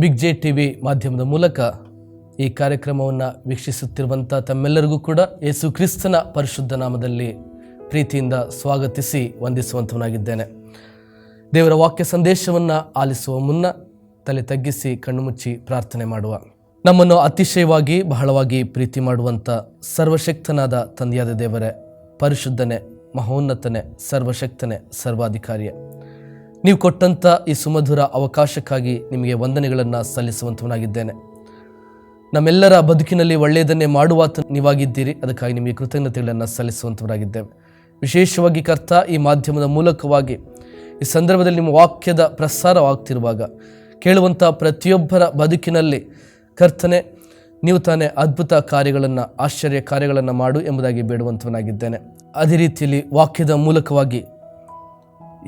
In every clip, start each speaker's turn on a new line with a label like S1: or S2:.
S1: Big J TV ಮಾಧ್ಯಮದ ಮೂಲಕ ಈ ಕಾರ್ಯಕ್ರಮವನ್ನು ವೀಕ್ಷಿಸುತ್ತಿರುವಂಥ ತಮ್ಮೆಲ್ಲರಿಗೂ ಕೂಡ ಯೇಸು ಕ್ರಿಸ್ತನ ಪರಿಶುದ್ಧ ನಾಮದಲ್ಲಿ ಪ್ರೀತಿಯಿಂದ ಸ್ವಾಗತಿಸಿ ವಂದಿಸುವಂತವನಾಗಿದ್ದೇನೆ. ದೇವರ ವಾಕ್ಯ ಸಂದೇಶವನ್ನು ಆಲಿಸುವ ಮುನ್ನ ತಲೆ ತಗ್ಗಿಸಿ ಕಣ್ಣು ಮುಚ್ಚಿ ಪ್ರಾರ್ಥನೆ ಮಾಡುವ. ನಮ್ಮನ್ನು ಅತಿಶಯವಾಗಿ ಬಹಳವಾಗಿ ಪ್ರೀತಿ ಮಾಡುವಂಥ ಸರ್ವಶಕ್ತನಾದ ತಂದೆಯಾದ ದೇವರೇ, ಪರಿಶುದ್ಧನೇ, ಮಹೋನ್ನತನೇ, ಸರ್ವಶಕ್ತನೇ, ಸರ್ವಾಧಿಕಾರಿಯೇ, ನೀವು ಕೊಟ್ಟಂಥ ಈ ಸುಮಧುರ ಅವಕಾಶಕ್ಕಾಗಿ ನಿಮಗೆ ವಂದನೆಗಳನ್ನು ಸಲ್ಲಿಸುವಂತವನಾಗಿದ್ದೇನೆ. ನಮ್ಮೆಲ್ಲರ ಬದುಕಿನಲ್ಲಿ ಒಳ್ಳೆಯದನ್ನೇ ಮಾಡುವಾತ ನೀವಾಗಿದ್ದೀರಿ, ಅದಕ್ಕಾಗಿ ನಿಮಗೆ ಕೃತಜ್ಞತೆಗಳನ್ನು ಸಲ್ಲಿಸುವಂತವರಾಗಿದ್ದೇವೆ. ವಿಶೇಷವಾಗಿ ಕರ್ತ, ಈ ಮಾಧ್ಯಮದ ಮೂಲಕವಾಗಿ ಈ ಸಂದರ್ಭದಲ್ಲಿ ನಿಮ್ಮ ವಾಕ್ಯದ ಪ್ರಸಾರವಾಗ್ತಿರುವಾಗ ಕೇಳುವಂಥ ಪ್ರತಿಯೊಬ್ಬರ ಬದುಕಿನಲ್ಲಿ ಕರ್ತನೆ, ನೀವು ತಾನೇ ಅದ್ಭುತ ಕಾರ್ಯಗಳನ್ನು, ಆಶ್ಚರ್ಯ ಕಾರ್ಯಗಳನ್ನು ಮಾಡು ಎಂಬುದಾಗಿ ಬೇಡುವಂತವನಾಗಿದ್ದೇನೆ. ಅದೇ ರೀತಿಯಲ್ಲಿ ವಾಕ್ಯದ ಮೂಲಕವಾಗಿ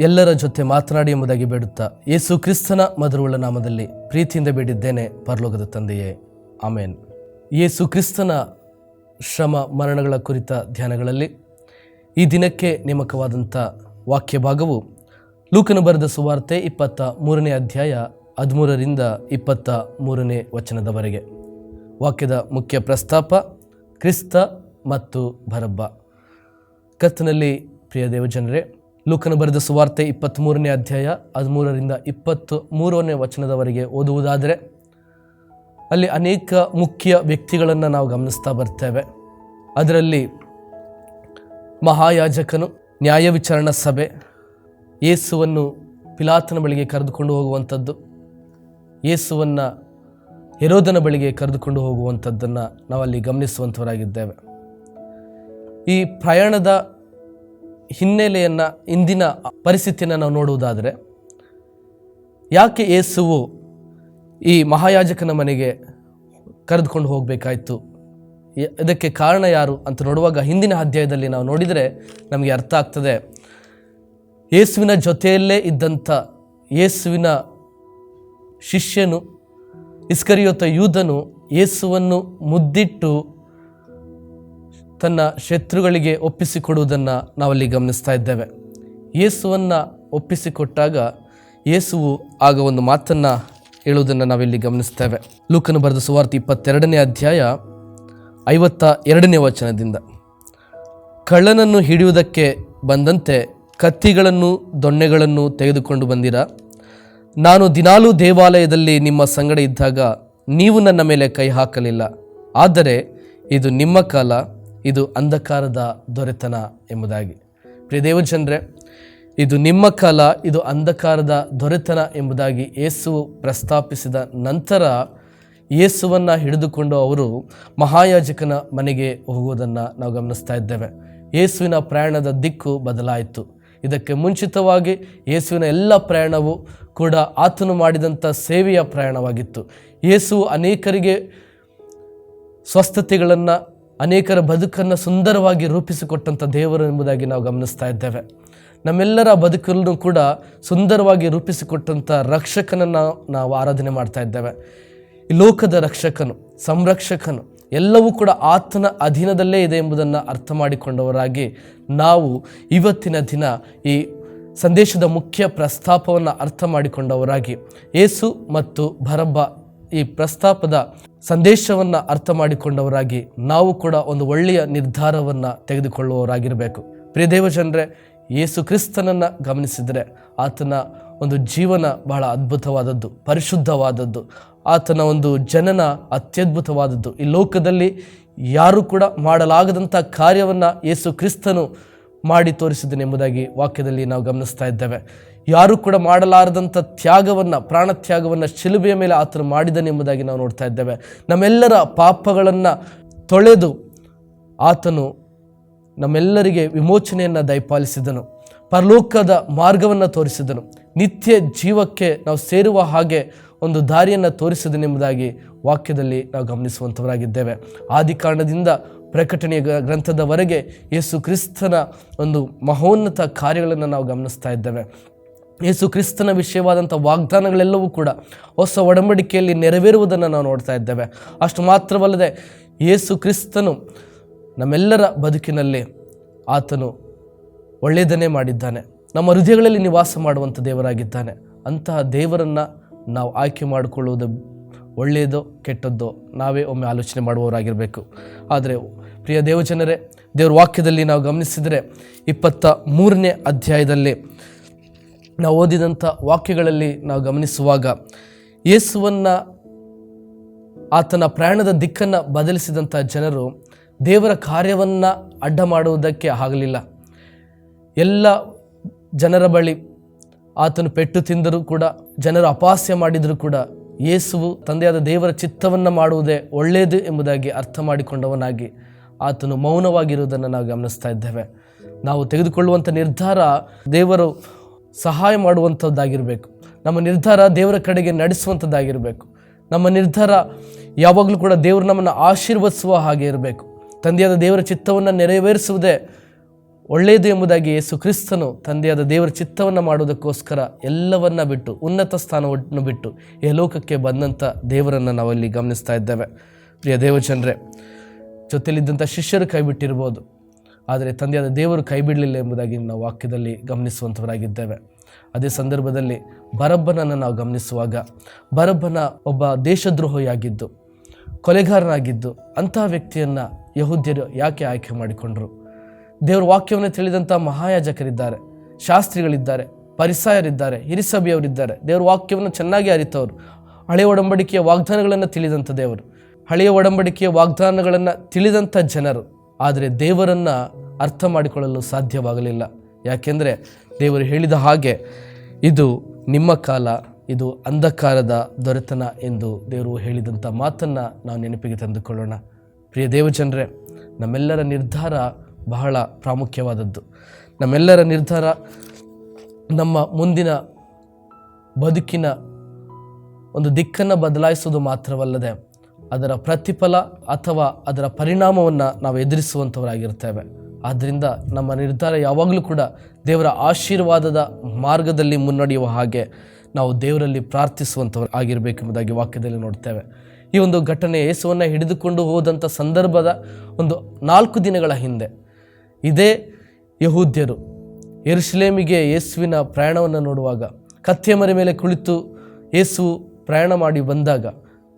S1: ಎಲ್ಲರ ಜೊತೆ ಮಾತನಾಡಿ ಎಂಬುದಾಗಿ ಬೇಡುತ್ತಾ ಯೇಸು ಕ್ರಿಸ್ತನ ಮಧುರವುಳ್ಳ ನಾಮದಲ್ಲಿ ಪ್ರೀತಿಯಿಂದ ಬೇಡಿದ್ದೇನೆ, ಪರಲೋಕದ ತಂದೆಯೇ, ಆಮೇನ್. ಯೇಸು ಕ್ರಿಸ್ತನ ಶ್ರಮ ಮರಣಗಳ ಕುರಿತ ಧ್ಯಾನಗಳಲ್ಲಿ ಈ ದಿನಕ್ಕೆ ನೇಮಕವಾದಂಥ ವಾಕ್ಯ ಭಾಗವು ಲೂಕನು ಬರೆದ ಸುವಾರ್ತೆ 23ನೇ ಅಧ್ಯಾಯ 13ರಿಂದ 23ನೇ ವಚನದವರೆಗೆ. ವಾಕ್ಯದ ಮುಖ್ಯ ಪ್ರಸ್ತಾಪ ಕ್ರಿಸ್ತ ಮತ್ತು ಭರಬ್ಬ. ಕರ್ತನಲ್ಲಿ ಪ್ರಿಯ ದೇವಜನರೇ, ಲೂಕನು ಬರೆದ ಸುವಾರ್ತೆ 23ನೇ ಅಧ್ಯಾಯ 13ರಿಂದ 23ನೇ ವಚನದವರೆಗೆ ಓದುವುದಾದರೆ ಅಲ್ಲಿ ಅನೇಕ ಮುಖ್ಯ ವ್ಯಕ್ತಿಗಳನ್ನು ನಾವು ಗಮನಿಸ್ತಾ ಬರ್ತೇವೆ. ಅದರಲ್ಲಿ ಮಹಾಯಾಜಕನು, ನ್ಯಾಯ ವಿಚಾರಣಾ ಸಭೆ, ಯೇಸುವನ್ನು ಪಿಲಾತನ ಬಳಿಗೆ ಕರೆದುಕೊಂಡು ಹೋಗುವಂಥದ್ದು, ಯೇಸುವನ್ನು ಹೆರೋದನ ಬಳಿಗೆ ಕರೆದುಕೊಂಡು ಹೋಗುವಂಥದ್ದನ್ನು ನಾವಲ್ಲಿ ಗಮನಿಸುವಂಥವರಾಗಿದ್ದೇವೆ. ಈ ಪ್ರಯಾಣದ ಹಿನ್ನೆಲೆಯನ್ನು, ಇಂದಿನ ಪರಿಸ್ಥಿತಿಯನ್ನು ನಾವು ನೋಡುವುದಾದರೆ, ಯಾಕೆ ಯೇಸುವು ಈ ಮಹಾಯಾಜಕನ ಮನೆಗೆ ಕರೆದುಕೊಂಡು ಹೋಗಬೇಕಾಯಿತು, ಇದಕ್ಕೆ ಕಾರಣ ಯಾರು ಅಂತ ನೋಡುವಾಗ ಹಿಂದಿನ ಅಧ್ಯಾಯದಲ್ಲಿ ನಾವು ನೋಡಿದರೆ ನಮಗೆ ಅರ್ಥ ಆಗ್ತದೆ. ಯೇಸುವಿನ ಜೊತೆಯಲ್ಲೇ ಇದ್ದಂಥ ಯೇಸುವಿನ ಶಿಷ್ಯನು ಇಸ್ಕರಿಯೋತ ಯೂದನು ಯೇಸುವನ್ನು ಮುದ್ದಿಟ್ಟು ತನ್ನ ಶತ್ರುಗಳಿಗೆ ಒಪ್ಪಿಸಿಕೊಡುವುದನ್ನು ನಾವಲ್ಲಿ ಗಮನಿಸ್ತಾ ಇದ್ದೇವೆ. ಯೇಸುವನ್ನು ಒಪ್ಪಿಸಿಕೊಟ್ಟಾಗ ಯೇಸುವು ಆಗ ಒಂದು ಮಾತನ್ನು ಹೇಳುವುದನ್ನು ನಾವಿಲ್ಲಿ ಗಮನಿಸ್ತೇವೆ. ಲೂಕನು ಬರೆದ ಸುವಾರ್ತೆ 22ನೇ ಅಧ್ಯಾಯ 52ನೇ ವಚನದಿಂದ, ಕಳ್ಳನನ್ನು ಹಿಡಿಯುವುದಕ್ಕೆ ಬಂದಂತೆ ಕತ್ತಿಗಳನ್ನು ದೊಣ್ಣೆಗಳನ್ನು ತೆಗೆದುಕೊಂಡು ಬಂದಿರ. ನಾನು ದಿನಾಲೂ ದೇವಾಲಯದಲ್ಲಿ ನಿಮ್ಮ ಸಂಗಡ ಇದ್ದಾಗ ನೀವು ನನ್ನ ಮೇಲೆ ಕೈ ಹಾಕಲಿಲ್ಲ. ಆದರೆ ಇದು ನಿಮ್ಮ ಕಾಲ, ಇದು ಅಂಧಕಾರದ ದೊರೆತನ ಎಂಬುದಾಗಿ. ಪ್ರಿಯ ದೇವಜನರೇ, ಇದು ನಿಮ್ಮ ಕಾಲ, ಇದು ಅಂಧಕಾರದ ದೊರೆತನ ಎಂಬುದಾಗಿ ಯೇಸು ಪ್ರಸ್ತಾಪಿಸಿದ ನಂತರ ಯೇಸುವನ್ನು ಹಿಡಿದುಕೊಂಡು ಅವರು ಮಹಾಯಾಜಕನ ಮನೆಗೆ ಹೋಗುವುದನ್ನು ನಾವು ಗಮನಿಸ್ತಾ ಇದ್ದೇವೆ. ಯೇಸುವಿನ ಪ್ರಯಾಣದ ದಿಕ್ಕು ಬದಲಾಯಿತು. ಇದಕ್ಕೆ ಮುಂಚಿತವಾಗಿ ಯೇಸುವಿನ ಎಲ್ಲ ಪ್ರಯಾಣವು ಕೂಡ ಆತನು ಮಾಡಿದಂಥ ಸೇವೆಯ ಪ್ರಯಾಣವಾಗಿತ್ತು. ಯೇಸು ಅನೇಕರಿಗೆ ಸ್ವಸ್ಥತೆಗಳನ್ನು, ಅನೇಕರ ಬದುಕನ್ನು ಸುಂದರವಾಗಿ ರೂಪಿಸಿಕೊಟ್ಟಂಥ ದೇವರು ಎಂಬುದಾಗಿ ನಾವು ಗಮನಿಸ್ತಾ ಇದ್ದೇವೆ. ನಮ್ಮೆಲ್ಲರ ಬದುಕನ್ನು ಕೂಡ ಸುಂದರವಾಗಿ ರೂಪಿಸಿಕೊಟ್ಟಂಥ ರಕ್ಷಕನನ್ನು ನಾವು ಆರಾಧನೆ ಮಾಡ್ತಾ ಇದ್ದೇವೆ. ಈ ಲೋಕದ ರಕ್ಷಕನು, ಸಂರಕ್ಷಕನು, ಎಲ್ಲವೂ ಕೂಡ ಆತನ ಅಧೀನದಲ್ಲೇ ಇದೆ ಎಂಬುದನ್ನು ಅರ್ಥ ಮಾಡಿಕೊಂಡವರಾಗಿ ನಾವು ಇವತ್ತಿನ ದಿನ ಈ ಸಂದೇಶದ ಮುಖ್ಯ ಪ್ರಸ್ತಾಪವನ್ನು ಅರ್ಥ ಮಾಡಿಕೊಂಡವರಾಗಿ, ಯೇಸು ಮತ್ತು ಭರಬ್ಬ ಈ ಪ್ರಸ್ತಾಪದ ಸಂದೇಶವನ್ನು ಅರ್ಥ ಮಾಡಿಕೊಂಡವರಾಗಿ ನಾವು ಕೂಡ ಒಂದು ಒಳ್ಳೆಯ ನಿರ್ಧಾರವನ್ನು ತೆಗೆದುಕೊಳ್ಳುವವರಾಗಿರಬೇಕು. ಪ್ರಿಯ ದೇವಜನರೇ, ಯೇಸು ಕ್ರಿಸ್ತನನ್ನು ಗಮನಿಸಿದರೆ ಆತನ ಒಂದು ಜೀವನ ಬಹಳ ಅದ್ಭುತವಾದದ್ದು, ಪರಿಶುದ್ಧವಾದದ್ದು. ಆತನ ಒಂದು ಜನನ ಅತ್ಯದ್ಭುತವಾದದ್ದು. ಈ ಲೋಕದಲ್ಲಿ ಯಾರೂ ಕೂಡ ಮಾಡಲಾಗದಂಥ ಕಾರ್ಯವನ್ನು ಯೇಸು ಕ್ರಿಸ್ತನು ಮಾಡಿ ತೋರಿಸಿದನೆಂಬುದಾಗಿ ವಾಕ್ಯದಲ್ಲಿ ನಾವು ಗಮನಿಸ್ತಾ ಇದ್ದೇವೆ. ಯಾರೂ ಕೂಡ ಮಾಡಲಾರದಂಥ ತ್ಯಾಗವನ್ನು, ಪ್ರಾಣ ತ್ಯಾಗವನ್ನು ಶಿಲುಬೆಯ ಮೇಲೆ ಆತನು ಮಾಡಿದನೆಂಬುದಾಗಿ ನಾವು ನೋಡ್ತಾ ಇದ್ದೇವೆ. ನಮ್ಮೆಲ್ಲರ ಪಾಪಗಳನ್ನು ತೊಳೆದು ಆತನು ನಮ್ಮೆಲ್ಲರಿಗೆ ವಿಮೋಚನೆಯನ್ನು ದಯಪಾಲಿಸಿದನು, ಪರಲೋಕದ ಮಾರ್ಗವನ್ನು ತೋರಿಸಿದನು, ನಿತ್ಯ ಜೀವಕ್ಕೆ ನಾವು ಸೇರುವ ಹಾಗೆ ಒಂದು ದಾರಿಯನ್ನು ತೋರಿಸಿದನೆಂಬುದಾಗಿ ವಾಕ್ಯದಲ್ಲಿ ನಾವು ಗಮನಿಸುವಂಥವರಾಗಿದ್ದೇವೆ. ಆದಿಕಾಂಡದಿಂದ ಪ್ರಕಟಣೆಯ ಗ್ರಂಥದವರೆಗೆ ಯೇಸು ಕ್ರಿಸ್ತನ ಒಂದು ಮಹೋನ್ನತ ಕಾರ್ಯಗಳನ್ನು ನಾವು ಗಮನಿಸ್ತಾ ಇದ್ದೇವೆ. ಯೇಸು ಕ್ರಿಸ್ತನ ವಿಷಯವಾದಂಥ ವಾಗ್ದಾನಗಳೆಲ್ಲವೂ ಕೂಡ ಹೊಸ ಒಡಂಬಡಿಕೆಯಲ್ಲಿ ನೆರವೇರುವುದನ್ನು ನಾವು ನೋಡ್ತಾ ಇದ್ದೇವೆ. ಅಷ್ಟು ಮಾತ್ರವಲ್ಲದೆ ಯೇಸು ಕ್ರಿಸ್ತನು ನಮ್ಮೆಲ್ಲರ ಬದುಕಿನಲ್ಲಿ ಆತನು ಒಳ್ಳೆಯದನ್ನೇ ಮಾಡಿದ್ದಾನೆ. ನಮ್ಮ ಹೃದಯಗಳಲ್ಲಿ ನಿವಾಸ ಮಾಡುವಂಥ ದೇವರಾಗಿದ್ದಾನೆ. ಅಂತಹ ದೇವರನ್ನು ನಾವು ಆಯ್ಕೆ ಮಾಡಿಕೊಳ್ಳುವುದು ಒಳ್ಳೆಯದೋ ಕೆಟ್ಟದ್ದೋ ನಾವೇ ಒಮ್ಮೆ ಆಲೋಚನೆ ಮಾಡುವವರಾಗಿರಬೇಕು. ಆದರೆ ಪ್ರಿಯ ದೇವಜನರೇ, ದೇವರ ವಾಕ್ಯದಲ್ಲಿ ನಾವು ಗಮನಿಸಿದರೆ 23ನೇ ಅಧ್ಯಾಯದಲ್ಲಿ ನಾವು ಓದಿದಂಥ ವಾಕ್ಯಗಳಲ್ಲಿ ನಾವು ಗಮನಿಸುವಾಗ ಯೇಸುವನ್ನು ಆತನ ಪ್ರಯಾಣದ ದಿಕ್ಕನ್ನು ಬದಲಿಸಿದಂಥ ಜನರು ದೇವರ ಕಾರ್ಯವನ್ನು ಅಡ್ಡ ಮಾಡುವುದಕ್ಕೆ ಆಗಲಿಲ್ಲ. ಎಲ್ಲ ಜನರ ಬಳಿ ಆತನು ಪೆಟ್ಟು ತಿಂದರೂ ಕೂಡ, ಜನರು ಅಪಹಾಸ್ಯ ಮಾಡಿದರೂ ಕೂಡ ಯೇಸುವು ತಂದೆಯಾದ ದೇವರ ಚಿತ್ತವನ್ನು ಮಾಡುವುದೇ ಒಳ್ಳೆಯದು ಎಂಬುದಾಗಿ ಅರ್ಥ ಮಾಡಿಕೊಂಡವನಾಗಿ ಆತನು ಮೌನವಾಗಿರುವುದನ್ನು ನಾವು ಗಮನಿಸ್ತಾ ಇದ್ದೇವೆ. ನಾವು ತೆಗೆದುಕೊಳ್ಳುವಂಥ ನಿರ್ಧಾರ ದೇವರು ಸಹಾಯ ಮಾಡುವಂಥದ್ದಾಗಿರಬೇಕು. ನಮ್ಮ ನಿರ್ಧಾರ ದೇವರ ಕಡೆಗೆ ನಡೆಸುವಂಥದ್ದಾಗಿರಬೇಕು. ನಮ್ಮ ನಿರ್ಧಾರ ಯಾವಾಗಲೂ ಕೂಡ ದೇವರು ನಮ್ಮನ್ನು ಆಶೀರ್ವದಿಸುವ ಹಾಗೆ ಇರಬೇಕು. ತಂದೆಯಾದ ದೇವರ ಚಿತ್ತವನ್ನು ನೆರವೇರಿಸುವುದೇ ಒಳ್ಳೆಯದು ಎಂಬುದಾಗಿ ಯೇಸು ಕ್ರಿಸ್ತನು ತಂದೆಯಾದ ದೇವರ ಚಿತ್ತವನ್ನು ಮಾಡುವುದಕ್ಕೋಸ್ಕರ ಎಲ್ಲವನ್ನ ಬಿಟ್ಟು, ಉನ್ನತ ಸ್ಥಾನವನ್ನು ಬಿಟ್ಟು ಈ ಲೋಕಕ್ಕೆ ಬಂದಂಥ ದೇವರನ್ನು ನಾವಲ್ಲಿ ಗಮನಿಸ್ತಾ ಇದ್ದೇವೆ. ಪ್ರಿಯ ದೇವಜನರೇ, ಜೊತೆಯಲ್ಲಿದ್ದಂಥ ಶಿಷ್ಯರು ಕೈ ಬಿಟ್ಟಿರ್ಬೋದು, ಆದರೆ ತಂದೆಯಾದ ದೇವರು ಕೈ ಬಿಡಲಿಲ್ಲ ಎಂಬುದಾಗಿ ನಾವು ವಾಕ್ಯದಲ್ಲಿ ಗಮನಿಸುವಂಥವರಾಗಿದ್ದೇವೆ. ಅದೇ ಸಂದರ್ಭದಲ್ಲಿ ಬರಬ್ಬನನ್ನು ನಾವು ಗಮನಿಸುವಾಗ, ಬರಬ್ಬನ ಒಬ್ಬ ದೇಶದ್ರೋಹಿಯಾಗಿದ್ದು, ಕೊಲೆಗಾರನಾಗಿದ್ದು, ಅಂತಹ ವ್ಯಕ್ತಿಯನ್ನು ಯಹೂದ್ಯರು ಯಾಕೆ ಆಯ್ಕೆ ಮಾಡಿಕೊಂಡರು? ದೇವರ ವಾಕ್ಯವನ್ನು ತಿಳಿದಂಥ ಮಹಾಯಾಜಕರಿದ್ದಾರೆ, ಶಾಸ್ತ್ರಿಗಳಿದ್ದಾರೆ, ಪರಿಸಾಯರಿದ್ದಾರೆ, ಹಿರಿಸಭೆಯವರಿದ್ದಾರೆ, ದೇವರ ವಾಕ್ಯವನ್ನು ಚೆನ್ನಾಗಿ ಅರಿತವರು, ಹಳೆಯ ಒಡಂಬಡಿಕೆಯ ವಾಗ್ದಾನಗಳನ್ನು ತಿಳಿದಂಥ ದೇವರು, ಹಳೆಯ ಒಡಂಬಡಿಕೆಯ ವಾಗ್ದಾನಗಳನ್ನು ತಿಳಿದಂಥ ಜನರು. ಆದರೆ ದೇವರನ್ನು ಅರ್ಥ ಮಾಡಿಕೊಳ್ಳಲು ಸಾಧ್ಯವಾಗಲಿಲ್ಲ. ಯಾಕೆಂದರೆ ದೇವರು ಹೇಳಿದ ಹಾಗೆ ಇದು ನಿಮ್ಮ ಕಾಲ, ಇದು ಅಂಧಕಾರದ ದೊರೆತನ ಎಂದು ದೇವರು ಹೇಳಿದಂಥ ಮಾತನ್ನು ನಾವು ನೆನಪಿಗೆ ತಂದುಕೊಳ್ಳೋಣ. ಪ್ರಿಯ ದೇವಜನರೇ, ನಮ್ಮೆಲ್ಲರ ನಿರ್ಧಾರ ಬಹಳ ಪ್ರಾಮುಖ್ಯವಾದದ್ದು. ನಮ್ಮೆಲ್ಲರ ನಿರ್ಧಾರ ನಮ್ಮ ಮುಂದಿನ ಬದುಕಿನ ಒಂದು ದಿಕ್ಕನ್ನು ಬದಲಾಯಿಸುವುದು ಮಾತ್ರವಲ್ಲದೆ ಅದರ ಪ್ರತಿಫಲ ಅಥವಾ ಅದರ ಪರಿಣಾಮವನ್ನು ನಾವು ಎದುರಿಸುವಂಥವರಾಗಿರ್ತೇವೆ. ಆದ್ದರಿಂದ ನಮ್ಮ ನಿರ್ಧಾರ ಯಾವಾಗಲೂ ಕೂಡ ದೇವರ ಆಶೀರ್ವಾದದ ಮಾರ್ಗದಲ್ಲಿ ಮುನ್ನಡೆಯುವ ಹಾಗೆ ನಾವು ದೇವರಲ್ಲಿ ಪ್ರಾರ್ಥಿಸುವಂಥವ್ರು ಆಗಿರಬೇಕೆಂಬುದಾಗಿ ವಾಕ್ಯದಲ್ಲಿ ನೋಡ್ತೇವೆ. ಈ ಒಂದು ಘಟನೆ ಯೇಸುವನ್ನು ಹಿಡಿದುಕೊಂಡು ಹೋದಂಥ ಸಂದರ್ಭದ ಒಂದು 4 ದಿನಗಳ ಹಿಂದೆ ಇದೇ ಯಹೂದ್ಯರು ಯೆರೂಸಲೇಮಿಗೆ ಯೇಸುವಿನ ಪ್ರಯಾಣವನ್ನು ನೋಡುವಾಗ, ಕತ್ತೆಯ ಮರಿ ಮೇಲೆ ಕುಳಿತು ಯೇಸು ಪ್ರಯಾಣ ಮಾಡಿ ಬಂದಾಗ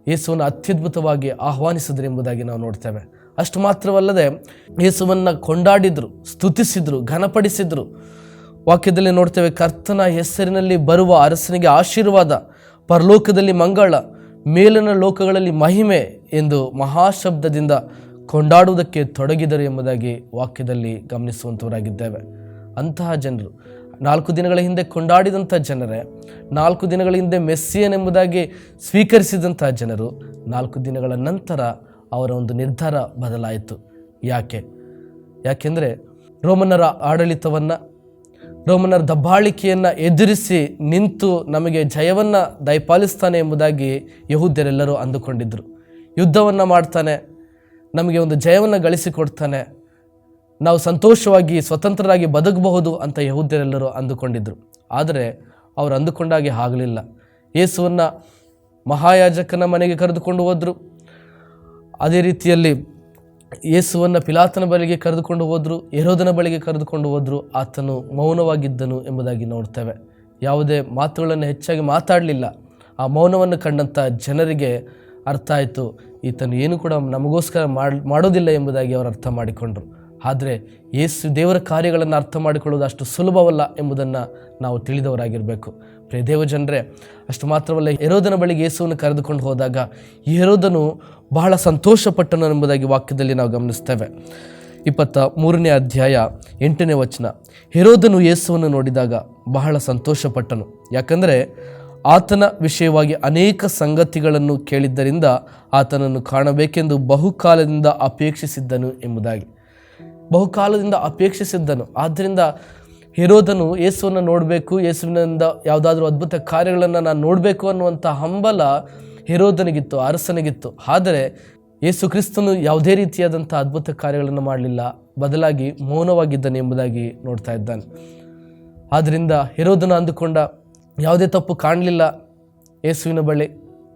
S1: ಯೇಸುವನ್ನು ಅತ್ಯದ್ಭುತವಾಗಿ ಆಹ್ವಾನಿಸಿದ್ರು ಎಂಬುದಾಗಿ ನಾವು ನೋಡ್ತೇವೆ. ಅಷ್ಟು ಮಾತ್ರವಲ್ಲದೆ ಯೇಸುವನ್ನು ಕೊಂಡಾಡಿದ್ರು, ಸ್ತುತಿಸಿದ್ರು, ಘನಪಡಿಸಿದ್ರು. ವಾಕ್ಯದಲ್ಲಿ ನೋಡ್ತೇವೆ, ಕರ್ತನ ಹೆಸರಿನಲ್ಲಿ ಬರುವ ಅರಸನಿಗೆ ಆಶೀರ್ವಾದ, ಪರಲೋಕದಲ್ಲಿ ಮಂಗಳ, ಮೇಲಿನ ಲೋಕಗಳಲ್ಲಿ ಮಹಿಮೆ ಎಂದು ಮಹಾಶಬ್ದದಿಂದ ಕೊಂಡಾಡುವುದಕ್ಕೆ ತೊಡಗಿದರು ಎಂಬುದಾಗಿ ವಾಕ್ಯದಲ್ಲಿ ಗಮನಿಸುವಂಥವರಾಗಿದ್ದೇವೆ. ಅಂತಹ ಜನರು 4 ದಿನಗಳ ಹಿಂದೆ ಕೊಂಡಾಡಿದಂಥ ಜನರೇ, 4 ದಿನಗಳ ಹಿಂದೆ ಮೆಸ್ಸಿಯನೆಂಬುದಾಗಿ ಸ್ವೀಕರಿಸಿದಂಥ ಜನರು 4 ದಿನಗಳ ನಂತರ ಅವರ ಒಂದು ನಿರ್ಧಾರ ಬದಲಾಯಿತು. ಯಾಕೆಂದರೆ ರೋಮನ್ನರ ಆಡಳಿತವನ್ನು, ರೋಮನ್ನರ ದಬ್ಬಾಳಿಕೆಯನ್ನು ಎದುರಿಸಿ ನಿಂತು ನಮಗೆ ಜಯವನ್ನು ದಯಪಾಲಿಸ್ತಾನೆ ಎಂಬುದಾಗಿ ಯಹೂದ್ಯರೆಲ್ಲರೂ ಅಂದುಕೊಂಡಿದ್ದರು. ಯುದ್ಧವನ್ನು ಮಾಡ್ತಾನೆ, ನಮಗೆ ಒಂದು ಜಯವನ್ನು ಗಳಿಸಿಕೊಡ್ತಾನೆ, ನಾವು ಸಂತೋಷವಾಗಿ ಸ್ವತಂತ್ರರಾಗಿ ಬದುಕಬಹುದು ಅಂತ ಯಹೂದ್ಯರೆಲ್ಲರೂ ಅಂದುಕೊಂಡಿದ್ದರು. ಆದರೆ ಅವರು ಅಂದುಕೊಂಡಾಗೆ ಆಗಲಿಲ್ಲ. ಯೇಸುವನ್ನು ಮಹಾಯಾಜಕನ ಮನೆಗೆ ಕರೆದುಕೊಂಡು ಹೋದರು. ಅದೇ ರೀತಿಯಲ್ಲಿ ಯೇಸುವನ್ನು ಪಿಲಾತನ ಬಳಿಗೆ ಕರೆದುಕೊಂಡು ಹೋದರು, ಹೆರೋದನ ಬಳಿಗೆ ಕರೆದುಕೊಂಡು ಹೋದರು. ಆತನು ಮೌನವಾಗಿದ್ದನು ಎಂಬುದಾಗಿ ನೋಡ್ತೇವೆ. ಯಾವುದೇ ಮಾತುಗಳನ್ನು ಹೆಚ್ಚಾಗಿ ಮಾತಾಡಲಿಲ್ಲ. ಆ ಮೌನವನ್ನು ಕಂಡಂಥ ಜನರಿಗೆ ಅರ್ಥ ಆಯಿತು, ಈತನು ಏನು ಕೂಡ ನಮಗೋಸ್ಕರ ಮಾಡೋದಿಲ್ಲ ಎಂಬುದಾಗಿ ಅವರು ಅರ್ಥ ಮಾಡಿಕೊಂಡರು. ಆದರೆ ಯೇಸು ದೇವರ ಕಾರ್ಯಗಳನ್ನು ಅರ್ಥ ಮಾಡಿಕೊಳ್ಳುವುದು ಅಷ್ಟು ಸುಲಭವಲ್ಲ ಎಂಬುದನ್ನು ನಾವು ತಿಳಿದವರಾಗಿರಬೇಕು. ಪ್ರಿಯ ದೇವಜನರೇ, ಅಷ್ಟು ಮಾತ್ರವಲ್ಲ, ಹೆರೋದನ ಬಳಿಗೆ ಯೇಸುವನ್ನು ಕರೆದುಕೊಂಡು ಹೋದಾಗ ಹೆರೋದನು ಬಹಳ ಸಂತೋಷಪಟ್ಟನು ಎಂಬುದಾಗಿ ವಾಕ್ಯದಲ್ಲಿ ನಾವು ಗಮನಿಸ್ತೇವೆ. 23ನೇ ಅಧ್ಯಾಯ 8ನೇ ವಚನ, ಹೆರೋದನು ಯೇಸುವನ್ನು ನೋಡಿದಾಗ ಬಹಳ ಸಂತೋಷಪಟ್ಟನು, ಯಾಕಂದರೆ ಆತನ ವಿಷಯವಾಗಿ ಅನೇಕ ಸಂಗತಿಗಳನ್ನು ಕೇಳಿದ್ದರಿಂದ ಆತನನ್ನು ಕಾಣಬೇಕೆಂದು ಬಹುಕಾಲದಿಂದ ಅಪೇಕ್ಷಿಸಿದ್ದನು ಎಂಬುದಾಗಿ. ಬಹುಕಾಲದಿಂದ ಅಪೇಕ್ಷಿಸಿದ್ದನು. ಆದ್ದರಿಂದ ಹೆರೋದನು ಯೇಸುವನ್ನು ನೋಡಬೇಕು, ಯೇಸುವಿನಿಂದ ಯಾವುದಾದ್ರೂ ಅದ್ಭುತ ಕಾರ್ಯಗಳನ್ನು ನಾನು ನೋಡಬೇಕು ಅನ್ನುವಂಥ ಹಂಬಲ ಹೆರೋದನಿಗಿತ್ತು, ಅರಸನಿಗಿತ್ತು. ಆದರೆ ಯೇಸು ಕ್ರಿಸ್ತನು ಯಾವುದೇ ರೀತಿಯಾದಂಥ ಅದ್ಭುತ ಕಾರ್ಯಗಳನ್ನು ಮಾಡಲಿಲ್ಲ, ಬದಲಾಗಿ ಮೌನವಾಗಿದ್ದನು ಎಂಬುದಾಗಿ ನೋಡ್ತಾ ಇದ್ದಾನೆ. ಆದ್ದರಿಂದ ಹೆರೋದನು ಅಂದುಕೊಂಡ ಯಾವುದೇ ತಪ್ಪು ಕಾಣಲಿಲ್ಲ ಯೇಸುವಿನ ಬಳಿ.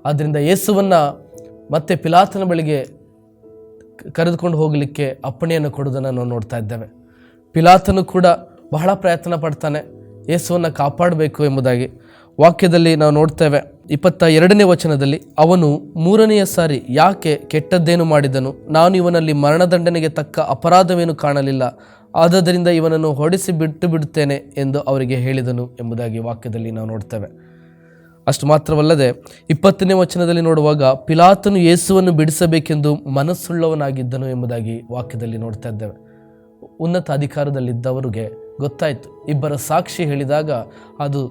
S1: ಆದ್ದರಿಂದ ಯೇಸುವನ್ನು ಮತ್ತೆ ಪಿಲಾತನ ಬಳಿಗೆ ಕರೆದುಕೊಂಡು ಹೋಗಲಿಕ್ಕೆ ಅಪ್ಪಣೆಯನ್ನು ಕೊಡುವುದನ್ನು ನಾವು ನೋಡ್ತಾ ಇದ್ದೇವೆ. ಪಿಲಾತನು ಕೂಡ ಬಹಳ ಪ್ರಯತ್ನ ಪಡ್ತಾನೆ ಯೇಸುವನ್ನು ಕಾಪಾಡಬೇಕು ಎಂಬುದಾಗಿ. ವಾಕ್ಯದಲ್ಲಿ ನಾವು ನೋಡ್ತೇವೆ, 22ನೇ ವಚನದಲ್ಲಿ, ಅವನು 3ನೆಯ ಸಾರಿ ಯಾಕೆ ಕೆಟ್ಟದ್ದೇನು ಮಾಡಿದನು, ನಾನು ಇವನಲ್ಲಿ ಮರಣದಂಡನೆಗೆ ತಕ್ಕ ಅಪರಾಧವೇನು ಕಾಣಲಿಲ್ಲ, ಆದದರಿಂದ ಇವನನ್ನು ಹೊಡೆಸಿ ಬಿಟ್ಟು ಬಿಡುತ್ತೇನೆ ಎಂದು ಅವರಿಗೆ ಹೇಳಿದನು ಎಂಬುದಾಗಿ ವಾಕ್ಯದಲ್ಲಿ ನಾವು ನೋಡ್ತೇವೆ. ಅಷ್ಟು ಮಾತ್ರವಲ್ಲದೆ 20ನೇ ವಚನದಲ್ಲಿ ನೋಡುವಾಗ, ಪಿಲಾತನು ಯೇಸುವನ್ನು ಬಿಡಿಸಬೇಕೆಂದು ಮನಸ್ಸುಳ್ಳವನಾಗಿದ್ದನು ಎಂಬುದಾಗಿ ವಾಕ್ಯದಲ್ಲಿ ನೋಡ್ತಾ ಇದ್ದೇವೆ. ಉನ್ನತ ಅಧಿಕಾರದಲ್ಲಿದ್ದವರಿಗೆ ಗೊತ್ತಾಯಿತು, ಇಬ್ಬರ ಸಾಕ್ಷಿ ಹೇಳಿದಾಗ ಅದು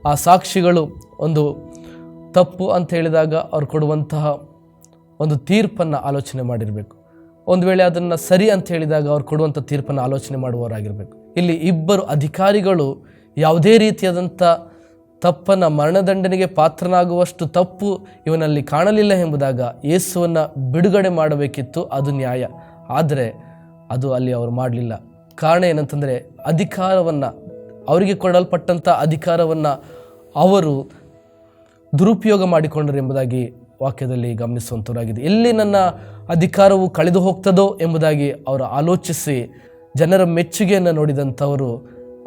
S1: ಆ ಸಾಕ್ಷಿಗಳು ಒಂದು ತಪ್ಪು ಅಂತ ಹೇಳಿದಾಗ ಅವ್ರು ಕೊಡುವಂತಹ ಒಂದು ತೀರ್ಪನ್ನು ಆಲೋಚನೆ ಮಾಡಿರಬೇಕು. ಒಂದು ವೇಳೆ ಅದನ್ನು ಸರಿ ಅಂತ ಹೇಳಿದಾಗ ಅವ್ರು ಕೊಡುವಂಥ ತೀರ್ಪನ್ನು ಆಲೋಚನೆ ಮಾಡುವವರಾಗಿರಬೇಕು. ಇಲ್ಲಿ ಇಬ್ಬರು ಅಧಿಕಾರಿಗಳು ಯಾವುದೇ ರೀತಿಯಾದಂಥ ತಪ್ಪನ್ನು, ಮರಣದಂಡನೆಗೆ ಪಾತ್ರನಾಗುವಷ್ಟು ತಪ್ಪು ಇವನಲ್ಲಿ ಕಾಣಲಿಲ್ಲ ಎಂಬುದಾಗ ಯೇಸುವನ್ನು ಬಿಡುಗಡೆ ಮಾಡಬೇಕಿತ್ತು, ಅದು ನ್ಯಾಯ. ಆದರೆ ಅದು ಅಲ್ಲಿ ಅವರು ಮಾಡಲಿಲ್ಲ. ಕಾರಣ ಏನಂತಂದರೆ, ಅಧಿಕಾರವನ್ನು, ಅವರಿಗೆ ಕೊಡಲ್ಪಟ್ಟಂಥ ಅಧಿಕಾರವನ್ನು ಅವರು ದುರುಪಯೋಗ ಮಾಡಿಕೊಂಡರು ಎಂಬುದಾಗಿ ವಾಕ್ಯದಲ್ಲಿ ಗಮನಿಸುವಂಥವರಾಗಿದೆ. ಎಲ್ಲಿ ನನ್ನ ಅಧಿಕಾರವು ಕಳೆದು ಹೋಗ್ತದೋ ಎಂಬುದಾಗಿ ಅವರು ಆಲೋಚಿಸಿ ಜನರ ಮೆಚ್ಚುಗೆಯನ್ನು ನೋಡಿದಂಥವರು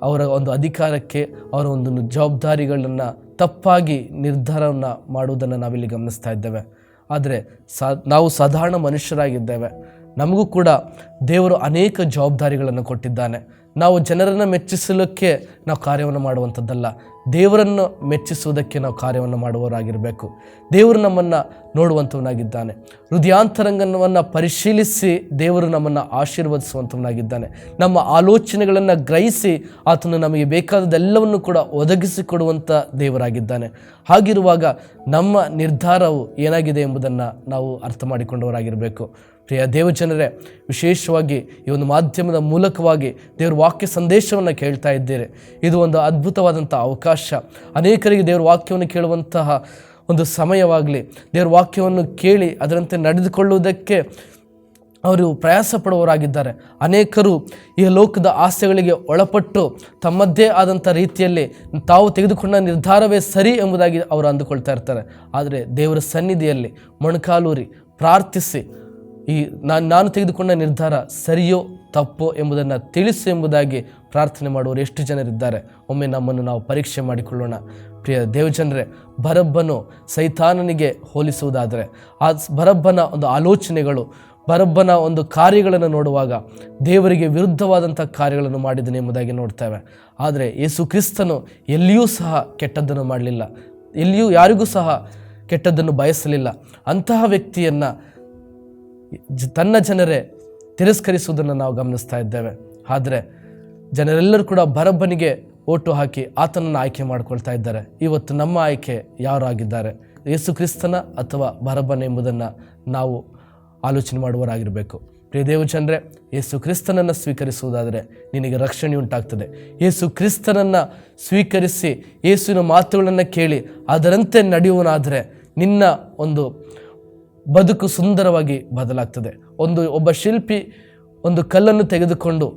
S1: ಅವರ ಒಂದು ಅಧಿಕಾರಕ್ಕೆ, ಅವರ ಒಂದು ಜವಾಬ್ದಾರಿಗಳನ್ನು ತಪ್ಪಾಗಿ ನಿರ್ಧಾರವನ್ನು ಮಾಡುವುದನ್ನು ನಾವಿಲ್ಲಿ ಗಮನಿಸ್ತಾ ಇದ್ದೇವೆ. ಆದರೆ ನಾವು ಸಾಧಾರಣ ಮನುಷ್ಯರಾಗಿದ್ದೇವೆ. ನಮಗೂ ಕೂಡ ದೇವರು ಅನೇಕ ಜವಾಬ್ದಾರಿಗಳನ್ನು ಕೊಟ್ಟಿದ್ದಾನೆ. ನಾವು ಜನರನ್ನು ಮೆಚ್ಚಿಸಲಿಕ್ಕೆ ನಾವು ಕಾರ್ಯವನ್ನು ಮಾಡುವಂಥದ್ದಲ್ಲ, ದೇವರನ್ನು ಮೆಚ್ಚಿಸುವುದಕ್ಕೆ ನಾವು ಕಾರ್ಯವನ್ನು ಮಾಡುವವರಾಗಿರಬೇಕು. ದೇವರು ನಮ್ಮನ್ನು ನೋಡುವಂಥವನಾಗಿದ್ದಾನೆ. ಹೃದಯಾಂತರಂಗವನ್ನು ಪರಿಶೀಲಿಸಿ ದೇವರು ನಮ್ಮನ್ನು ಆಶೀರ್ವದಿಸುವಂಥವನಾಗಿದ್ದಾನೆ. ನಮ್ಮ ಆಲೋಚನೆಗಳನ್ನು ಗ್ರಹಿಸಿ ಆತನು ನಮಗೆ ಬೇಕಾದದೆಲ್ಲವನ್ನು ಕೂಡ ಒದಗಿಸಿಕೊಡುವಂಥ ದೇವರಾಗಿದ್ದಾನೆ. ಹಾಗಿರುವಾಗ ನಮ್ಮ ನಿರ್ಧಾರವು ಏನಾಗಿದೆ ಎಂಬುದನ್ನು ನಾವು ಅರ್ಥ ಮಾಡಿಕೊಂಡವರಾಗಿರಬೇಕು. ಪ್ರಿಯ ದೇವಜನರೇ, ವಿಶೇಷವಾಗಿ ಈ ಒಂದು ಮಾಧ್ಯಮದ ಮೂಲಕವಾಗಿ ದೇವರ ವಾಕ್ಯ ಸಂದೇಶವನ್ನು ಕೇಳ್ತಾ ಇದ್ದೀರಿ. ಇದು ಒಂದು ಅದ್ಭುತವಾದಂಥ ಅವಕಾಶ. ಅನೇಕರಿಗೆ ದೇವರ ವಾಕ್ಯವನ್ನು ಕೇಳುವಂತಹ ಒಂದು ಸಮಯವಾಗಲಿ, ದೇವರ ವಾಕ್ಯವನ್ನು ಕೇಳಿ ಅದರಂತೆ ನಡೆದುಕೊಳ್ಳುವುದಕ್ಕೆ ಅವರು ಪ್ರಯಾಸ ಪಡುವವರಾಗಿದ್ದಾರೆ. ಅನೇಕರು ಈ ಲೋಕದ ಆಸೆಗಳಿಗೆ ಒಳಪಟ್ಟು ತಮ್ಮದ್ದೇ ಆದಂಥ ರೀತಿಯಲ್ಲಿ ತಾವು ತೆಗೆದುಕೊಂಡ ನಿರ್ಧಾರವೇ ಸರಿ ಎಂಬುದಾಗಿ ಅವರು ಅಂದುಕೊಳ್ತಾ ಇರ್ತಾರೆ. ಆದರೆ ದೇವರ ಸನ್ನಿಧಿಯಲ್ಲಿ ಮೊಣಕಾಲೂರಿ ಪ್ರಾರ್ಥಿಸಿ, ಈ ನಾನು ತೆಗೆದುಕೊಂಡ ನಿರ್ಧಾರ ಸರಿಯೋ ತಪ್ಪೋ ಎಂಬುದನ್ನು ತಿಳಿಸು ಎಂಬುದಾಗಿ ಪ್ರಾರ್ಥನೆ ಮಾಡುವವರು ಎಷ್ಟು ಜನರಿದ್ದಾರೆ. ಒಮ್ಮೆ ನಮ್ಮನ್ನು ನಾವು ಪರೀಕ್ಷೆ ಮಾಡಿಕೊಳ್ಳೋಣ. ಪ್ರಿಯ ದೇವಜನರೇ, ಬರಬ್ಬನು ಸೈತಾನನಿಗೆ ಹೋಲಿಸುವುದಾದರೆ ಆ ಬರಬ್ಬನ ಒಂದು ಆಲೋಚನೆಗಳು, ಬರಬ್ಬನ ಒಂದು ಕಾರ್ಯಗಳನ್ನು ನೋಡುವಾಗ ದೇವರಿಗೆ ವಿರುದ್ಧವಾದಂಥ ಕಾರ್ಯಗಳನ್ನು ಮಾಡಿದನು ಎಂಬುದಾಗಿ ನೋಡ್ತೇವೆ. ಆದರೆ ಯೇಸು ಕ್ರಿಸ್ತನು ಎಲ್ಲಿಯೂ ಸಹ ಕೆಟ್ಟದ್ದನ್ನು ಮಾಡಲಿಲ್ಲ, ಎಲ್ಲಿಯೂ ಯಾರಿಗೂ ಸಹ ಕೆಟ್ಟದ್ದನ್ನು ಬಯಸಲಿಲ್ಲ. ಅಂತಹ ವ್ಯಕ್ತಿಯನ್ನು ತನ್ನ ಜನರೇ ತಿರಸ್ಕರಿಸುವುದನ್ನು ನಾವು ಗಮನಿಸ್ತಾ ಇದ್ದೇವೆ. ಆದರೆ ಜನರೆಲ್ಲರೂ ಕೂಡ ಬರಬ್ಬನಿಗೆ ಓಟು ಹಾಕಿ ಆತನನ್ನು ಆಯ್ಕೆ ಮಾಡಿಕೊಳ್ತಾ ಇದ್ದಾರೆ. ಇವತ್ತು ನಮ್ಮ ಆಯ್ಕೆ ಯಾರಾಗಿದ್ದಾರೆ, ಯೇಸು ಕ್ರಿಸ್ತನ ಅಥವಾ ಬರಬ್ಬನ ಎಂಬುದನ್ನು ನಾವು ಆಲೋಚನೆ ಮಾಡುವವರಾಗಿರಬೇಕು. ಪ್ರಿಯ ದೇವಜನರೇ, ಯೇಸು ಕ್ರಿಸ್ತನನ್ನು ಸ್ವೀಕರಿಸುವುದಾದರೆ ನಿನಗೆ ರಕ್ಷಣೆ ಉಂಟಾಗ್ತದೆ. ಯೇಸು ಕ್ರಿಸ್ತನನ್ನು ಸ್ವೀಕರಿಸಿ ಯೇಸುವಿನ ಮಾತುಗಳನ್ನು ಕೇಳಿ ಅದರಂತೆ ನಡೆಯುವನಾದರೆ ನಿನ್ನ ಒಂದು ಬದುಕು ಸುಂದರವಾಗಿ ಬದಲಾಗ್ತದೆ. ಒಬ್ಬ ಶಿಲ್ಪಿ ಒಂದು ಕಲ್ಲನ್ನು ತೆಗೆದುಕೊಂಡು,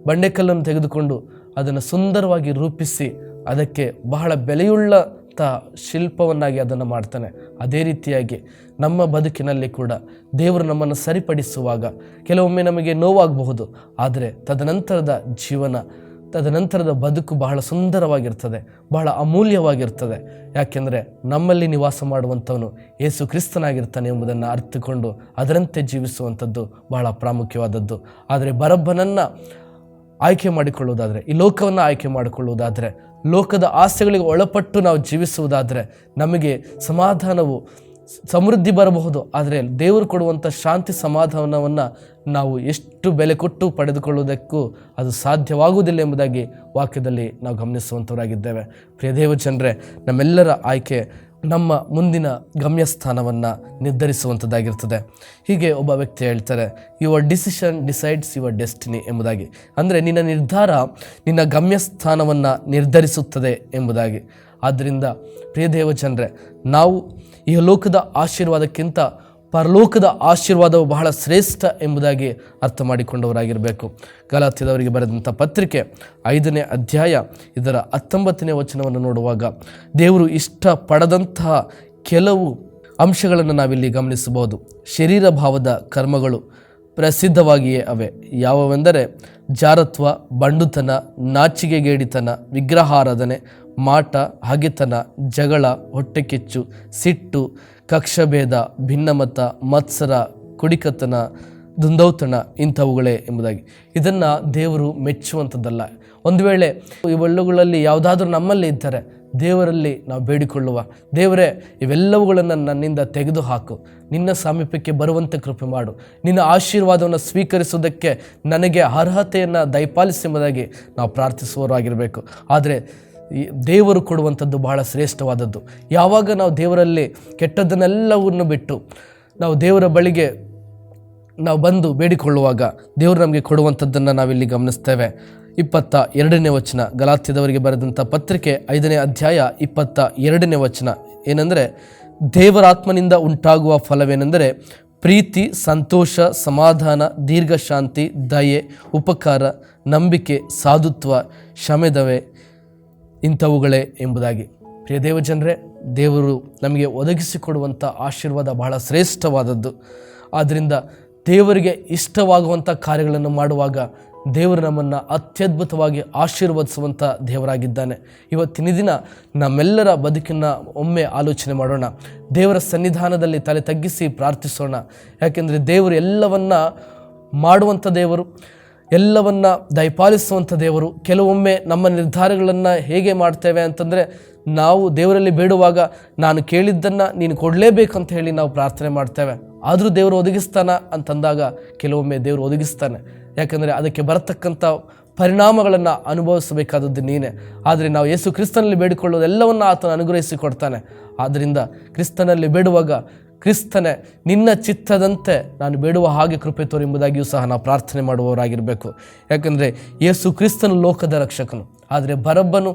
S1: ಬಂಡೆಕಲ್ಲನ್ನು ತೆಗೆದುಕೊಂಡು ಅದನ್ನು ಸುಂದರವಾಗಿ ರೂಪಿಸಿ ಅದಕ್ಕೆ ಬಹಳ ಬೆಲೆಯುಳ್ಳಂಥ ಶಿಲ್ಪವನ್ನಾಗಿ ಅದನ್ನು ಮಾಡ್ತಾನೆ. ಅದೇ ರೀತಿಯಾಗಿ ನಮ್ಮ ಬದುಕಿನಲ್ಲಿ ಕೂಡ ದೇವರು ನಮ್ಮನ್ನು ಸರಿಪಡಿಸುವಾಗ ಕೆಲವೊಮ್ಮೆ ನಮಗೆ ನೋವಾಗಬಹುದು, ಆದರೆ ತದನಂತರದ ಜೀವನ, ತದನಂತರದ ಬದುಕು ಬಹಳ ಸುಂದರವಾಗಿರ್ತದೆ, ಬಹಳ ಅಮೂಲ್ಯವಾಗಿರ್ತದೆ. ಯಾಕೆಂದರೆ ನಮ್ಮಲ್ಲಿ ನಿವಾಸ ಮಾಡುವಂಥವನು ಯೇಸು ಕ್ರಿಸ್ತನಾಗಿರ್ತಾನೆ ಎಂಬುದನ್ನು ಅರ್ಥಕೊಂಡು ಅದರಂತೆ ಜೀವಿಸುವಂಥದ್ದು ಬಹಳ ಪ್ರಾಮುಖ್ಯವಾದದ್ದು. ಆದರೆ ಬರಬ್ಬನನ್ನು ಆಯ್ಕೆ ಮಾಡಿಕೊಳ್ಳುವುದಾದರೆ, ಈ ಲೋಕವನ್ನು ಆಯ್ಕೆ ಮಾಡಿಕೊಳ್ಳುವುದಾದರೆ, ಲೋಕದ ಆಸೆಗಳಿಗೆ ಒಳಪಟ್ಟು ನಾವು ಜೀವಿಸುವುದಾದರೆ ನಮಗೆ ಸಮಾಧಾನವು, ಸಮೃದ್ಧಿ ಬರಬಹುದು. ಆದರೆ ದೇವರು ಕೊಡುವಂಥ ಶಾಂತಿ ಸಮಾಧಾನವನ್ನು ನಾವು ಎಷ್ಟು ಬೆಲೆ ಕೊಟ್ಟು ಪಡೆದುಕೊಳ್ಳುವುದಕ್ಕೂ ಅದು ಸಾಧ್ಯವಾಗುವುದಿಲ್ಲ ಎಂಬುದಾಗಿ ವಾಕ್ಯದಲ್ಲಿ ನಾವು ಗಮನಿಸುವಂಥವರಾಗಿದ್ದೇವೆ. ಪ್ರಿಯ ದೇವಜನರೇ, ನಮ್ಮೆಲ್ಲರ ಆಯ್ಕೆ ನಮ್ಮ ಮುಂದಿನ ಗಮ್ಯಸ್ಥಾನವನ್ನು ನಿರ್ಧರಿಸುವಂಥದ್ದಾಗಿರ್ತದೆ. ಹೀಗೆ ಒಬ್ಬ ವ್ಯಕ್ತಿ ಹೇಳ್ತಾರೆ, your decision decides your destiny ಎಂಬುದಾಗಿ. ಅಂದರೆ ನಿನ್ನ ನಿರ್ಧಾರ ನಿನ್ನ ಗಮ್ಯಸ್ಥಾನವನ್ನು ನಿರ್ಧರಿಸುತ್ತದೆ ಎಂಬುದಾಗಿ. ಆದ್ದರಿಂದ ಪ್ರಿಯ ದೇವಜನರೇ, ನಾವು ಈ ಲೋಕದ ಆಶೀರ್ವಾದಕ್ಕಿಂತ ಪರಲೋಕದ ಆಶೀರ್ವಾದವು ಬಹಳ ಶ್ರೇಷ್ಠ ಎಂಬುದಾಗಿ ಅರ್ಥ ಮಾಡಿಕೊಂಡವರಾಗಿರಬೇಕು. ಗಲಾತ್ಯದವರಿಗೆ ಬರೆದಂಥ ಪತ್ರಿಕೆ 5ನೇ ಅಧ್ಯಾಯ ಇದರ 19ನೇ ವಚನವನ್ನು ನೋಡುವಾಗ ದೇವರು ಇಷ್ಟಪಡದಂತಹ ಕೆಲವು ಅಂಶಗಳನ್ನು ನಾವಿಲ್ಲಿ ಗಮನಿಸಬಹುದು. ಶರೀರ ಭಾವದ ಕರ್ಮಗಳು ಪ್ರಸಿದ್ಧವಾಗಿಯೇ ಅವೆ. ಯಾವುವೆಂದರೆ ಜಾರತ್ವ, ಬಂಡುತನ, ನಾಚಿಕೆಗೇಡಿತನ, ವಿಗ್ರಹಾರಾಧನೆ, ಮಾಟ, ಹಗೆತನ, ಜಗಳ, ಹೊಟ್ಟೆಕಿಚ್ಚು, ಸಿಟ್ಟು, ಕಕ್ಷಭೇದ, ಭಿನ್ನಮತ, ಮತ್ಸರ, ಕುಡಿಕತನ, ದುಂದೌತಣ ಇಂಥವುಗಳೇ ಎಂಬುದಾಗಿ. ಇದನ್ನು ದೇವರು ಮೆಚ್ಚುವಂಥದ್ದಲ್ಲ. ಒಂದು ವೇಳೆ ಇವೆಲ್ಲವುಗಳಲ್ಲಿ ಯಾವುದಾದ್ರೂ ನಮ್ಮಲ್ಲಿ ಇದ್ದರೆ ದೇವರಲ್ಲಿ ನಾವು ಬೇಡಿಕೊಳ್ಳುವ, ದೇವರೇ ಇವೆಲ್ಲವುಗಳನ್ನು ನನ್ನಿಂದ ತೆಗೆದು ಹಾಕು, ನಿನ್ನ ಸಾಮೀಪ್ಯಕ್ಕೆ ಬರುವಂತೆ ಕೃಪೆ ಮಾಡು, ನಿನ್ನ ಆಶೀರ್ವಾದವನ್ನು ಸ್ವೀಕರಿಸುವುದಕ್ಕೆ ನನಗೆ ಅರ್ಹತೆಯನ್ನು ದಯಪಾಲಿಸಿ ಎಂಬುದಾಗಿ ನಾವು ಪ್ರಾರ್ಥಿಸುವವರಾಗಿರಬೇಕು. ಆದರೆ ದೇವರು ಕೊಡುವಂಥದ್ದು ಬಹಳ ಶ್ರೇಷ್ಠವಾದದ್ದು. ಯಾವಾಗ ನಾವು ದೇವರಲ್ಲಿ ಕೆಟ್ಟದ್ದನ್ನೆಲ್ಲವನ್ನು ಬಿಟ್ಟು ನಾವು ದೇವರ ಬಳಿಗೆ ನಾವು ಬಂದು ಬೇಡಿಕೊಳ್ಳುವಾಗ ದೇವರು ನಮಗೆ ಕೊಡುವಂಥದ್ದನ್ನು ನಾವಿಲ್ಲಿ ಗಮನಿಸ್ತೇವೆ. 22ನೇ ವಚನ, ಗಲಾತ್ಯದವರಿಗೆ ಬರೆದಂಥ ಪತ್ರಿಕೆ 5ನೇ ಅಧ್ಯಾಯ 22ನೇ ವಚನ ಏನೆಂದರೆ, ದೇವರಾತ್ಮನಿಂದ ಉಂಟಾಗುವ ಫಲವೇನೆಂದರೆ ಪ್ರೀತಿ, ಸಂತೋಷ, ಸಮಾಧಾನ, ದೀರ್ಘಶಾಂತಿ, ದಯೆ, ಉಪಕಾರ, ನಂಬಿಕೆ, ಸಾಧುತ್ವ, ಶಮೆದವೆ ಇಂಥವುಗಳೇ ಎಂಬುದಾಗಿ. ಪ್ರಿಯ ದೇವಜನರೇ, ದೇವರು ನಮಗೆ ಒದಗಿಸಿಕೊಡುವಂಥ ಆಶೀರ್ವಾದ ಬಹಳ ಶ್ರೇಷ್ಠವಾದದ್ದು. ಆದ್ದರಿಂದ ದೇವರಿಗೆ ಇಷ್ಟವಾಗುವಂಥ ಕಾರ್ಯಗಳನ್ನು ಮಾಡುವಾಗ ದೇವರು ನಮ್ಮನ್ನು ಅತ್ಯದ್ಭುತವಾಗಿ ಆಶೀರ್ವದಿಸುವಂಥ ದೇವರಾಗಿದ್ದಾನೆ. ಇವತ್ತಿನ ದಿನ ನಮ್ಮೆಲ್ಲರ ಬದುಕನ್ನು ಒಮ್ಮೆ ಆಲೋಚನೆ ಮಾಡೋಣ. ದೇವರ ಸನ್ನಿಧಾನದಲ್ಲಿ ತಲೆ ತಗ್ಗಿಸಿ ಪ್ರಾರ್ಥಿಸೋಣ. ಯಾಕೆಂದರೆ ದೇವರು ಎಲ್ಲವನ್ನ ಮಾಡುವಂಥ ದೇವರು, ಎಲ್ಲವನ್ನ ದಯಪಾಲಿಸುವಂಥ ದೇವರು. ಕೆಲವೊಮ್ಮೆ ನಮ್ಮ ನಿರ್ಧಾರಗಳನ್ನು ಹೇಗೆ ಮಾಡ್ತೇವೆ ಅಂತಂದರೆ, ನಾವು ದೇವರಲ್ಲಿ ಬೇಡುವಾಗ ನಾನು ಕೇಳಿದ್ದನ್ನು ನೀನು ಕೊಡಲೇಬೇಕಂತ ಹೇಳಿ ನಾವು ಪ್ರಾರ್ಥನೆ ಮಾಡ್ತೇವೆ. ಆದರೂ ದೇವರು ಒದಗಿಸ್ತಾನ ಅಂತಂದಾಗ ಕೆಲವೊಮ್ಮೆ ದೇವರು ಒದಗಿಸ್ತಾನೆ. ಯಾಕಂದರೆ ಅದಕ್ಕೆ ಬರತಕ್ಕಂಥ ಪರಿಣಾಮಗಳನ್ನು ಅನುಭವಿಸಬೇಕಾದದ್ದು ನೀನೇ. ಆದರೆ ನಾವು ಯೇಸು ಕ್ರಿಸ್ತನಲ್ಲಿ ಬೇಡಿಕೊಳ್ಳೋದೆಲ್ಲವನ್ನು ಆತನು ಅನುಗ್ರಹಿಸಿ ಕೊಡ್ತಾನೆ. ಆದ್ದರಿಂದ ಕ್ರಿಸ್ತನಲ್ಲಿ ಬೇಡುವಾಗ, ಕ್ರಿಸ್ತನೇ ನಿನ್ನ ಚಿತ್ತದಂತೆ ನಾನು ಬೇಡುವ ಹಾಗೆ ಕೃಪೆ ತೋರು ಎಂಬುದಾಗಿಯೂ ಸಹ ನಾವು ಪ್ರಾರ್ಥನೆ ಮಾಡುವವರಾಗಿರಬೇಕು. ಯಾಕಂದರೆ ಯೇಸು ಕ್ರಿಸ್ತನು ಲೋಕದ ರಕ್ಷಕನು, ಆದರೆ ಬರಬ್ಬನು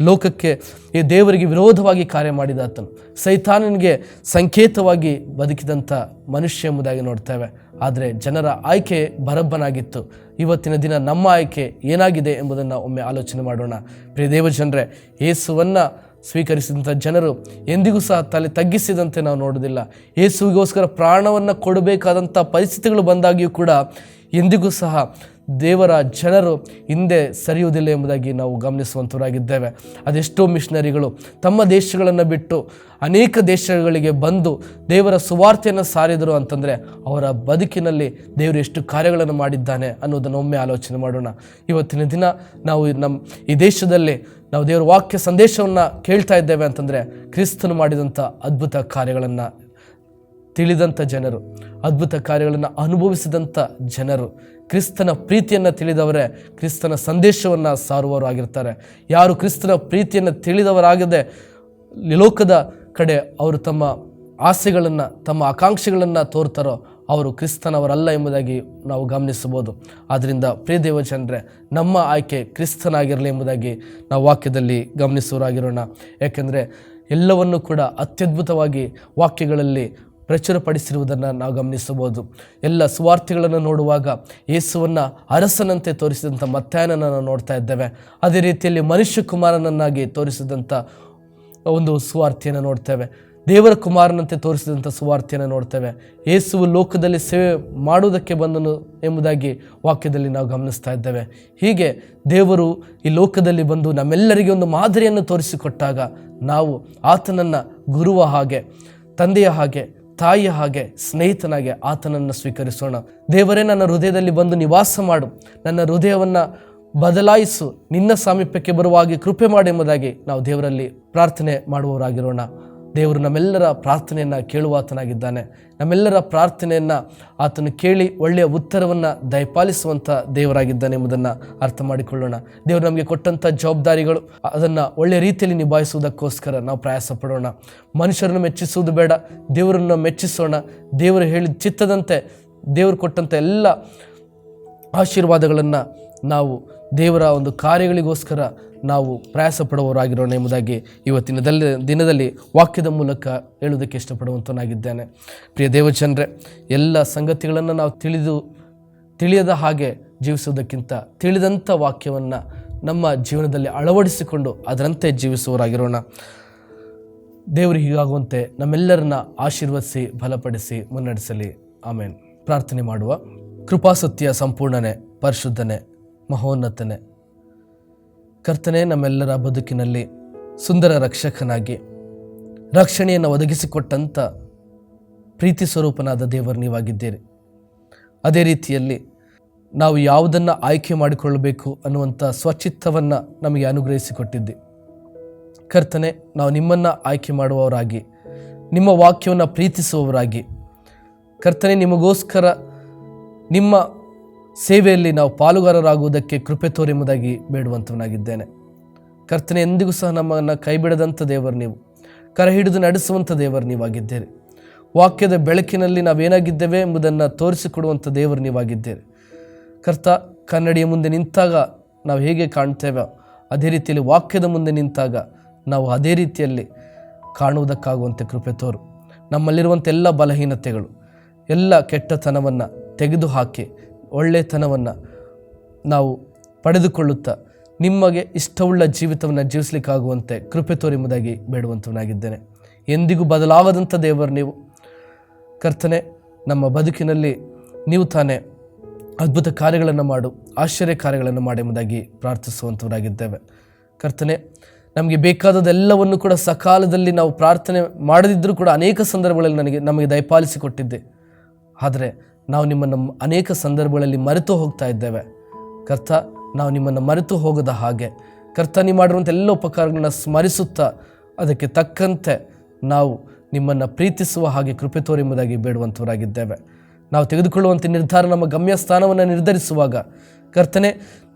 S1: ಲೋಕಕ್ಕೆ ಈ ದೇವರಿಗೆ ವಿರೋಧವಾಗಿ ಕಾರ್ಯ ಮಾಡಿದ ಆತನು, ಸೈತಾನನಿಗೆ ಸಂಕೇತವಾಗಿ ಬದುಕಿದಂಥ ಮನುಷ್ಯ ಎಂಬುದಾಗಿ ನೋಡ್ತೇವೆ. ಆದರೆ ಜನರ ಆಯ್ಕೆ ಬರಬ್ಬನಾಗಿತ್ತು. ಇವತ್ತಿನ ದಿನ ನಮ್ಮ ಆಯ್ಕೆ ಏನಾಗಿದೆ ಎಂಬುದನ್ನು ಒಮ್ಮೆ ಆಲೋಚನೆ ಮಾಡೋಣ. ಪ್ರಿಯ ದೇವಜನರೇ, ಯೇಸುವನ್ನು ಸ್ವೀಕರಿಸಿದಂಥ ಜನರು ಎಂದಿಗೂ ಸಹ ತಲೆ ತಗ್ಗಿಸಿದಂತೆ ನಾವು ನೋಡೋದಿಲ್ಲ. ಯೇಸುವಿಗೋಸ್ಕರ ಪ್ರಾಣವನ್ನು ಕೊಡಬೇಕಾದಂಥ ಪರಿಸ್ಥಿತಿಗಳು ಬಂದಾಗಿಯೂ ಕೂಡ ಎಂದಿಗೂ ಸಹ ದೇವರ ಜನರು ಹಿಂದೆ ಸರಿಯುವುದಿಲ್ಲ ಎಂಬುದಾಗಿ ನಾವು ಗಮನಿಸುವಂಥವರಾಗಿದ್ದೇವೆ. ಅದೆಷ್ಟೋ ಮಿಷನರಿಗಳು ತಮ್ಮ ದೇಶಗಳನ್ನು ಬಿಟ್ಟು ಅನೇಕ ದೇಶಗಳಿಗೆ ಬಂದು ದೇವರ ಸುವಾರ್ತೆಯನ್ನು ಸಾರಿದರು ಅಂತಂದರೆ ಅವರ ಬದುಕಿನಲ್ಲಿ ದೇವರು ಎಷ್ಟು ಕಾರ್ಯಗಳನ್ನು ಮಾಡಿದ್ದಾನೆ ಅನ್ನೋದನ್ನು ಒಮ್ಮೆ ಆಲೋಚನೆ ಮಾಡೋಣ. ಇವತ್ತಿನ ದಿನ ನಾವು ಈ ದೇಶದಲ್ಲಿ ನಾವು ದೇವರ ವಾಕ್ಯ ಸಂದೇಶವನ್ನು ಕೇಳ್ತಾ ಇದ್ದೇವೆ ಅಂತಂದರೆ ಕ್ರಿಸ್ತನು ಮಾಡಿದಂಥ ಅದ್ಭುತ ಕಾರ್ಯಗಳನ್ನು ತಿಳಿದಂಥ ಜನರು, ಅದ್ಭುತ ಕಾರ್ಯಗಳನ್ನು ಅನುಭವಿಸಿದಂಥ ಜನರು, ಕ್ರಿಸ್ತನ ಪ್ರೀತಿಯನ್ನು ತಿಳಿದವರೇ ಕ್ರಿಸ್ತನ ಸಂದೇಶವನ್ನು ಸಾರುವವರು ಆಗಿರ್ತಾರೆ. ಯಾರು ಕ್ರಿಸ್ತನ ಪ್ರೀತಿಯನ್ನು ತಿಳಿದವರಾಗದೆ ಲೋಕದ ಕಡೆ ಅವರು ತಮ್ಮ ಆಸೆಗಳನ್ನು, ತಮ್ಮ ಆಕಾಂಕ್ಷೆಗಳನ್ನು ತೋರ್ತಾರೋ ಅವರು ಕ್ರಿಸ್ತನವರಲ್ಲ ಎಂಬುದಾಗಿ ನಾವು ಗಮನಿಸಬಹುದು. ಆದ್ದರಿಂದ ಪ್ರಿಯ ದೇವಜನರೇ, ನಮ್ಮ ಆಯ್ಕೆ ಕ್ರಿಸ್ತನಾಗಿರಲಿ ಎಂಬುದಾಗಿ ನಾವು ವಾಕ್ಯದಲ್ಲಿ ಗಮನಿಸುವರಾಗಿರೋಣ. ಯಾಕೆಂದರೆ ಎಲ್ಲವನ್ನೂ ಕೂಡ ಅತ್ಯದ್ಭುತವಾಗಿ ವಾಕ್ಯಗಳಲ್ಲಿ ಪ್ರಚುರಪಡಿಸಿರುವುದನ್ನು ನಾವು ಗಮನಿಸಬಹುದು. ಎಲ್ಲ ಸುವಾರ್ತೆಗಳನ್ನು ನೋಡುವಾಗ ಯೇಸುವನ್ನು ಅರಸನಂತೆ ತೋರಿಸಿದಂಥ ಮತ್ತಾಯನನ್ನು ನಾವು ನೋಡ್ತಾ ಇದ್ದೇವೆ. ಅದೇ ರೀತಿಯಲ್ಲಿ ಮನುಷ್ಯ ಕುಮಾರನನ್ನಾಗಿ ತೋರಿಸಿದಂಥ ಒಂದು ಸುವಾರ್ತೆಯನ್ನು ನೋಡ್ತೇವೆ. ದೇವರ ಕುಮಾರನಂತೆ ತೋರಿಸಿದಂಥ ಸುವಾರ್ತೆಯನ್ನು ನೋಡ್ತೇವೆ. ಯೇಸುವು ಲೋಕದಲ್ಲಿ ಸೇವೆ ಮಾಡುವುದಕ್ಕೆ ಬಂದನು ಎಂಬುದಾಗಿ ವಾಕ್ಯದಲ್ಲಿ ನಾವು ಗಮನಿಸ್ತಾ ಇದ್ದೇವೆ. ಹೀಗೆ ದೇವರು ಈ ಲೋಕದಲ್ಲಿ ಬಂದು ನಮ್ಮೆಲ್ಲರಿಗೆ ಒಂದು ಮಾದರಿಯನ್ನು ತೋರಿಸಿಕೊಟ್ಟಾಗ ನಾವು ಆತನನ್ನು ಗುರುವ ಹಾಗೆ, ತಂದೆಯ ಹಾಗೆ, ತಾಯಿಯ ಹಾಗೆ, ಸ್ನೇಹಿತನಾಗೆ ಆತನನ್ನು ಸ್ವೀಕರಿಸೋಣ. ದೇವರೇ ನನ್ನ ಹೃದಯದಲ್ಲಿ ಬಂದು ನಿವಾಸ ಮಾಡು, ನನ್ನ ಹೃದಯವನ್ನು ಬದಲಾಯಿಸು, ನಿನ್ನ ಸಾಮೀಪ್ಯಕ್ಕೆ ಬರುವಾಗಿ ಕೃಪೆ ಮಾಡು ಎಂಬುದಾಗಿ ನಾವು ದೇವರಲ್ಲಿ ಪ್ರಾರ್ಥನೆ ಮಾಡುವವರಾಗಿರೋಣ. ದೇವರು ನಮ್ಮೆಲ್ಲರ ಪ್ರಾರ್ಥನೆಯನ್ನು ಕೇಳುವಾತನಾಗಿದ್ದಾನೆ. ನಮ್ಮೆಲ್ಲರ ಪ್ರಾರ್ಥನೆಯನ್ನು ಆತನು ಕೇಳಿ ಒಳ್ಳೆಯ ಉತ್ತರವನ್ನು ದಯಪಾಲಿಸುವಂಥ ದೇವರಾಗಿದ್ದಾನೆ ಎಂಬುದನ್ನು ಅರ್ಥ ಮಾಡಿಕೊಳ್ಳೋಣ. ದೇವರು ನಮಗೆ ಕೊಟ್ಟಂಥ ಜವಾಬ್ದಾರಿಗಳು ಅದನ್ನು ಒಳ್ಳೆಯ ರೀತಿಯಲ್ಲಿ ನಿಭಾಯಿಸುವುದಕ್ಕೋಸ್ಕರ ನಾವು ಪ್ರಯಾಸ ಪಡೋಣ. ಮನುಷ್ಯರನ್ನು ಮೆಚ್ಚಿಸುವುದು ಬೇಡ, ದೇವರನ್ನು ಮೆಚ್ಚಿಸೋಣ. ದೇವರು ಹೇಳಿದ ಚಿತ್ತದಂತೆ ದೇವರು ಕೊಟ್ಟಂಥ ಎಲ್ಲ ಆಶೀರ್ವಾದಗಳನ್ನು ನಾವು ದೇವರ ಒಂದು ಕಾರ್ಯಗಳಿಗೋಸ್ಕರ ನಾವು ಪ್ರಯಾಸ ಪಡುವವರಾಗಿರೋಣ ಎಂಬುದಾಗಿ ಇವತ್ತಿನ ದಿನದಲ್ಲಿ ವಾಕ್ಯದ ಮೂಲಕ ಹೇಳುವುದಕ್ಕೆ ಇಷ್ಟಪಡುವಂತನಾಗಿದ್ದೇನೆ. ಪ್ರಿಯ ದೇವಜನರೇ, ಎಲ್ಲ ಸಂಗತಿಗಳನ್ನು ನಾವು ತಿಳಿಯದ ಹಾಗೆ ಜೀವಿಸುವುದಕ್ಕಿಂತ ತಿಳಿದಂಥ ವಾಕ್ಯವನ್ನು ನಮ್ಮ ಜೀವನದಲ್ಲಿ ಅಳವಡಿಸಿಕೊಂಡು ಅದರಂತೆ ಜೀವಿಸುವವರಾಗಿರೋಣ. ದೇವರು ಹೀಗಾಗುವಂತೆ ನಮ್ಮೆಲ್ಲರನ್ನ ಆಶೀರ್ವದಿಸಿ ಬಲಪಡಿಸಿ ಮುನ್ನಡೆಸಲಿ. ಆಮೇನ್. ಪ್ರಾರ್ಥನೆ ಮಾಡುವ. ಕೃಪಾಸತ್ಯ ಸಂಪೂರ್ಣನೆ, ಪರಿಶುದ್ಧನೆ, ಮಹೋನ್ನತನೆ ಕರ್ತನೇ, ನಮ್ಮೆಲ್ಲರ ಬದುಕಿನಲ್ಲಿ ಸುಂದರ ರಕ್ಷಕನಾಗಿ ರಕ್ಷಣೆಯನ್ನು ಒದಗಿಸಿಕೊಟ್ಟಂಥ ಪ್ರೀತಿ ಸ್ವರೂಪನಾದ ದೇವರು ನೀವಾಗಿದ್ದೀರಿ. ಅದೇ ರೀತಿಯಲ್ಲಿ ನಾವು ಯಾವುದನ್ನು ಆಯ್ಕೆ ಮಾಡಿಕೊಳ್ಳಬೇಕು ಅನ್ನುವಂಥ ಸ್ವಚಿತ್ತವನ್ನು ನಮಗೆ ಅನುಗ್ರಹಿಸಿಕೊಟ್ಟಿದ್ದೆ. ಕರ್ತನೆ, ನಾವು ನಿಮ್ಮನ್ನು ಆಯ್ಕೆ ಮಾಡುವವರಾಗಿ, ನಿಮ್ಮ ವಾಕ್ಯವನ್ನು ಪ್ರೀತಿಸುವವರಾಗಿ, ಕರ್ತನೆ, ನಿಮಗೋಸ್ಕರ ನಿಮ್ಮ ಸೇವೆಯಲ್ಲಿ ನಾವು ಪಾಲುಗಾರರಾಗುವುದಕ್ಕೆ ಕೃಪೆ ತೋರೆಂಬುದಾಗಿ ಬೇಡುವಂಥವನಾಗಿದ್ದೇನೆ. ಕರ್ತನೆ, ಎಂದಿಗೂ ಸಹ ನಮ್ಮನ್ನು ಕೈಬಿಡದಂಥ ದೇವರು ನೀವು, ಕರ ಹಿಡಿದು ನಡೆಸುವಂಥ ದೇವರು ನೀವಾಗಿದ್ದೀರಿ. ವಾಕ್ಯದ ಬೆಳಕಿನಲ್ಲಿ ನಾವೇನಾಗಿದ್ದೇವೆ ಎಂಬುದನ್ನು ತೋರಿಸಿಕೊಡುವಂಥ ದೇವರು ನೀವಾಗಿದ್ದೀರಿ. ಕರ್ತ, ಕನ್ನಡಿಯ ಮುಂದೆ ನಿಂತಾಗ ನಾವು ಹೇಗೆ ಕಾಣ್ತೇವೆ, ಅದೇ ರೀತಿಯಲ್ಲಿ ವಾಕ್ಯದ ಮುಂದೆ ನಿಂತಾಗ ನಾವು ಅದೇ ರೀತಿಯಲ್ಲಿ ಕಾಣುವುದಕ್ಕಾಗುವಂತೆ ಕೃಪೆ ತೋರು. ನಮ್ಮಲ್ಲಿರುವಂಥ ಎಲ್ಲ ಬಲಹೀನತೆಗಳು, ಎಲ್ಲ ಕೆಟ್ಟತನವನ್ನು ತೆಗೆದುಹಾಕಿ ಒಳ್ಳೆಯತನವನ್ನು ನಾವು ಪಡೆದುಕೊಳ್ಳುತ್ತಾ ನಿಮಗೆ ಇಷ್ಟವುಳ್ಳ ಜೀವಿತವನ್ನು ಜೀವಿಸಲಿಕ್ಕಾಗುವಂತೆ ಕೃಪೆ ತೋರೆಂಬುದಾಗಿ ಬೇಡುವಂಥವನಾಗಿದ್ದೇನೆ. ಎಂದಿಗೂ ಬದಲಾಗದಂಥ ದೇವರು ನೀವು. ಕರ್ತನೆ, ನಮ್ಮ ಬದುಕಿನಲ್ಲಿ ನೀವು ತಾನೇ ಅದ್ಭುತ ಕಾರ್ಯಗಳನ್ನು ಮಾಡು, ಆಶ್ಚರ್ಯ ಕಾರ್ಯಗಳನ್ನು ಮಾಡೆಂಬುದಾಗಿ ಪ್ರಾರ್ಥಿಸುವಂಥವರಾಗಿದ್ದೇವೆ. ಕರ್ತನೆ, ನಮಗೆ ಬೇಕಾದದೆಲ್ಲವನ್ನು ಕೂಡ ಸಕಾಲದಲ್ಲಿ ನಾವು ಪ್ರಾರ್ಥನೆ ಮಾಡದಿದ್ದರೂ ಕೂಡ ಅನೇಕ ಸಂದರ್ಭಗಳಲ್ಲಿ ನಮಗೆ ದಯಪಾಲಿಸಿಕೊಟ್ಟಿದ್ದೆ. ಆದರೆ ನಾವು ನಿಮ್ಮನ್ನು ಅನೇಕ ಸಂದರ್ಭಗಳಲ್ಲಿ ಮರೆತು ಹೋಗ್ತಾ ಇದ್ದೇವೆ. ಕರ್ತ, ನಾವು ನಿಮ್ಮನ್ನು ಮರೆತು ಹೋಗದ ಹಾಗೆ ಕರ್ತ, ನೀವು ಮಾಡಿರುವಂಥ ಎಲ್ಲ ಉಪಕಾರಗಳನ್ನು ಸ್ಮರಿಸುತ್ತಾ ಅದಕ್ಕೆ ತಕ್ಕಂತೆ ನಾವು ನಿಮ್ಮನ್ನು ಪ್ರೀತಿಸುವ ಹಾಗೆ ಕೃಪೆ ತೋರೆಂಬುದಾಗಿ ಬೇಡುವಂಥವರಾಗಿದ್ದೇವೆ. ನಾವು ತೆಗೆದುಕೊಳ್ಳುವಂಥ ನಿರ್ಧಾರ ನಮ್ಮ ಗಮ್ಯ ಸ್ಥಾನವನ್ನು ನಿರ್ಧರಿಸುವಾಗ ಕರ್ತನೆ,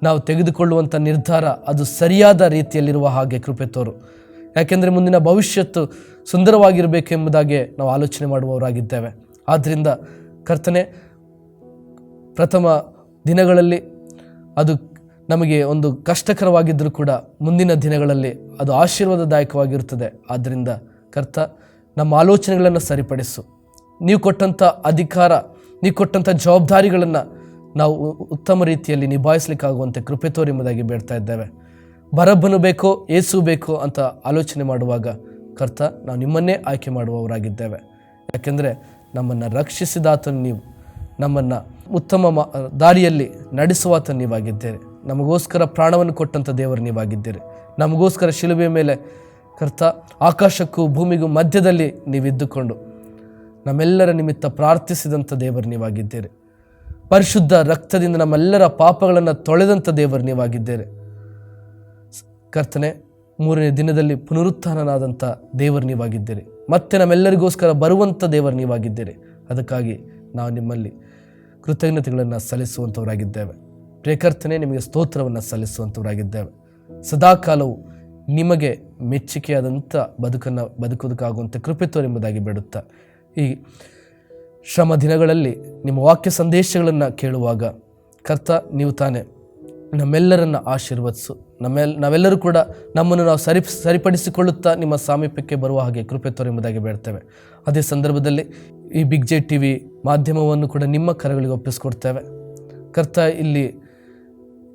S1: ನಾವು ತೆಗೆದುಕೊಳ್ಳುವಂಥ ನಿರ್ಧಾರ ಅದು ಸರಿಯಾದ ರೀತಿಯಲ್ಲಿರುವ ಹಾಗೆ ಕೃಪೆ ತೋರು. ಯಾಕೆಂದರೆ ಮುಂದಿನ ಭವಿಷ್ಯತ್ತು ಸುಂದರವಾಗಿರಬೇಕೆಂಬುದಾಗಿ ನಾವು ಆಲೋಚನೆ ಮಾಡುವವರಾಗಿದ್ದೇವೆ. ಆದ್ದರಿಂದ ಕರ್ತನೆ, ಪ್ರಥಮ ದಿನಗಳಲ್ಲಿ ಅದು ನಮಗೆ ಒಂದು ಕಷ್ಟಕರವಾಗಿದ್ದರೂ ಕೂಡ ಮುಂದಿನ ದಿನಗಳಲ್ಲಿ ಅದು ಆಶೀರ್ವಾದದಾಯಕವಾಗಿರುತ್ತದೆ. ಆದ್ದರಿಂದ ಕರ್ತ, ನಮ್ಮ ಆಲೋಚನೆಗಳನ್ನು ಸರಿಪಡಿಸು. ನೀವು ಕೊಟ್ಟಂಥ ಅಧಿಕಾರ, ನೀವು ಕೊಟ್ಟಂಥ ಜವಾಬ್ದಾರಿಗಳನ್ನು ನಾವು ಉತ್ತಮ ರೀತಿಯಲ್ಲಿ ನಿಭಾಯಿಸಲಿಕ್ಕಾಗುವಂತೆ ಕೃಪೆ ತೋರೆಂಬುದಾಗಿ ಬೇಡ್ತಾ ಇದ್ದೇವೆ. ಬರಬ್ಬನು ಬೇಕೋ ಏಸು ಬೇಕೋ ಅಂತ ಆಲೋಚನೆ ಮಾಡುವಾಗ ಕರ್ತ, ನಾವು ನಿಮ್ಮನ್ನೇ ಆಯ್ಕೆ ಮಾಡುವವರಾಗಿದ್ದೇವೆ. ಯಾಕೆಂದರೆ ನಮ್ಮನ್ನು ರಕ್ಷಿಸಿದಾತನು ನೀವು, ನಮ್ಮನ್ನು ಉತ್ತಮ ದಾರಿಯಲ್ಲಿ ನಡೆಸುವಾತ ನೀವಾಗಿದ್ದೀರಿ. ನಮಗೋಸ್ಕರ ಪ್ರಾಣವನ್ನು ಕೊಟ್ಟಂಥ ದೇವರು ನೀವಾಗಿದ್ದೀರಿ. ನಮಗೋಸ್ಕರ ಶಿಲುಬೆಯ ಮೇಲೆ ಕರ್ತ, ಆಕಾಶಕ್ಕೂ ಭೂಮಿಗೂ ಮಧ್ಯದಲ್ಲಿ ನೀವಿದ್ದುಕೊಂಡು ನಮ್ಮೆಲ್ಲರ ನಿಮಿತ್ತ ಪ್ರಾರ್ಥಿಸಿದಂಥ ದೇವರು ನೀವಾಗಿದ್ದೀರಿ. ಪರಿಶುದ್ಧ ರಕ್ತದಿಂದ ನಮ್ಮೆಲ್ಲರ ಪಾಪಗಳನ್ನು ತೊಳೆದಂಥ ದೇವರು ನೀವಾಗಿದ್ದೀರಿ. ಕರ್ತನೆ, ಮೂರನೇ ದಿನದಲ್ಲಿ ಪುನರುತ್ಥಾನನಾದಂಥ ದೇವರು ನೀವಾಗಿದ್ದೀರಿ. ಮತ್ತೆ ನಮ್ಮೆಲ್ಲರಿಗೋಸ್ಕರ ಬರುವಂಥ ದೇವರು ನೀವಾಗಿದ್ದೀರಿ. ಅದಕ್ಕಾಗಿ ನಾವು ನಿಮ್ಮಲ್ಲಿ ಕೃತಜ್ಞತೆಗಳನ್ನು ಸಲ್ಲಿಸುವಂಥವರಾಗಿದ್ದೇವೆ. ಪ್ರೇಕರ್ತನೆ, ನಿಮಗೆ ಸ್ತೋತ್ರವನ್ನು ಸಲ್ಲಿಸುವಂಥವರಾಗಿದ್ದೇವೆ. ಸದಾಕಾಲವು ನಿಮಗೆ ಮೆಚ್ಚುಗೆಯಾದಂಥ ಬದುಕನ್ನು ಬದುಕುವುದಕ್ಕಾಗುವಂಥ ಕೃಪೆ ತೋರೆಂಬುದಾಗಿ ಬೇಡುತ್ತಾ, ಈ ಶ್ರಮ ದಿನಗಳಲ್ಲಿ ನಿಮ್ಮ ವಾಕ್ಯ ಸಂದೇಶಗಳನ್ನು ಕೇಳುವಾಗ ಕರ್ತ, ನೀವು ತಾನೇ ನಮ್ಮೆಲ್ಲರನ್ನು ಆಶೀರ್ವದಿಸು. ನಾವೆಲ್ಲರೂ ಕೂಡ ನಮ್ಮನ್ನು ನಾವು ಸರಿಪಡಿಸಿಕೊಳ್ಳುತ್ತಾ ನಿಮ್ಮ ಸಾಮೀಪ್ಯಕ್ಕೆ ಬರುವ ಹಾಗೆ ಕೃಪೆ ತೋರೆಂಬುದಾಗಿ ಬೇಡ್ತೇವೆ. ಅದೇ ಸಂದರ್ಭದಲ್ಲಿ ಈ ಬಿಗ್ ಜೆ TV ಮಾಧ್ಯಮವನ್ನು ಕೂಡ ನಿಮ್ಮ ಕರಗಳಿಗೆ ಒಪ್ಪಿಸ್ಕೊಡ್ತೇವೆ. ಕರ್ತ, ಇಲ್ಲಿ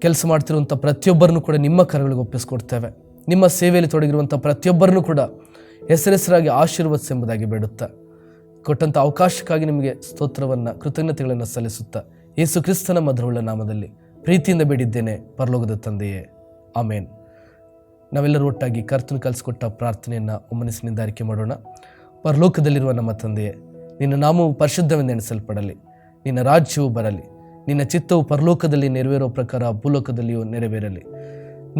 S1: ಕೆಲಸ ಮಾಡ್ತಿರುವಂಥ ಪ್ರತಿಯೊಬ್ಬರನ್ನು ಕೂಡ ನಿಮ್ಮ ಕರಗಳಿಗೆ ಒಪ್ಪಿಸ್ಕೊಡ್ತೇವೆ. ನಿಮ್ಮ ಸೇವೆಯಲ್ಲಿ ತೊಡಗಿರುವಂಥ ಪ್ರತಿಯೊಬ್ಬರನ್ನು ಕೂಡ ಹೆಸರಾಗಿ ಆಶೀರ್ವದಿಸೆಂಬುದಾಗಿ ಬೇಡುತ್ತಾ, ಕೊಟ್ಟಂಥ ಅವಕಾಶಕ್ಕಾಗಿ ನಿಮಗೆ ಸ್ತೋತ್ರವನ್ನು ಕೃತಜ್ಞತೆಗಳನ್ನು ಸಲ್ಲಿಸುತ್ತಾ, ಯೇಸು ಕ್ರಿಸ್ತನ ಮಧುರವುಳ್ಳ ನಾಮದಲ್ಲಿ ಪ್ರೀತಿಯಿಂದ ಬೇಡಿದ್ದೇನೆ, ಪರಲೋಕದ ತಂದೆಯೇ, ಆಮೇನ್. ನಾವೆಲ್ಲರೂ ಒಟ್ಟಾಗಿ ಕರ್ತನು ಕಲಿಸಿಕೊಟ್ಟ ಪ್ರಾರ್ಥನೆಯನ್ನು ಒಮ್ಮನಸ್ಸಿನಿಂದ ಆರಿಕೆ ಮಾಡೋಣ. ಪರಲೋಕದಲ್ಲಿರುವ ನಮ್ಮ ತಂದೆಯೇ, ನಿನ್ನ ನಾಮವು ಪರಿಶುದ್ಧವೆಂದು ಎಣಿಸಲ್ಪಡಲಿ, ನಿನ್ನ ರಾಜ್ಯವು ಬರಲಿ, ನಿನ್ನ ಚಿತ್ತವು ಪರಲೋಕದಲ್ಲಿ ನೆರವೇರೋ ಪ್ರಕಾರ ಭೂಲೋಕದಲ್ಲಿಯೂ ನೆರವೇರಲಿ.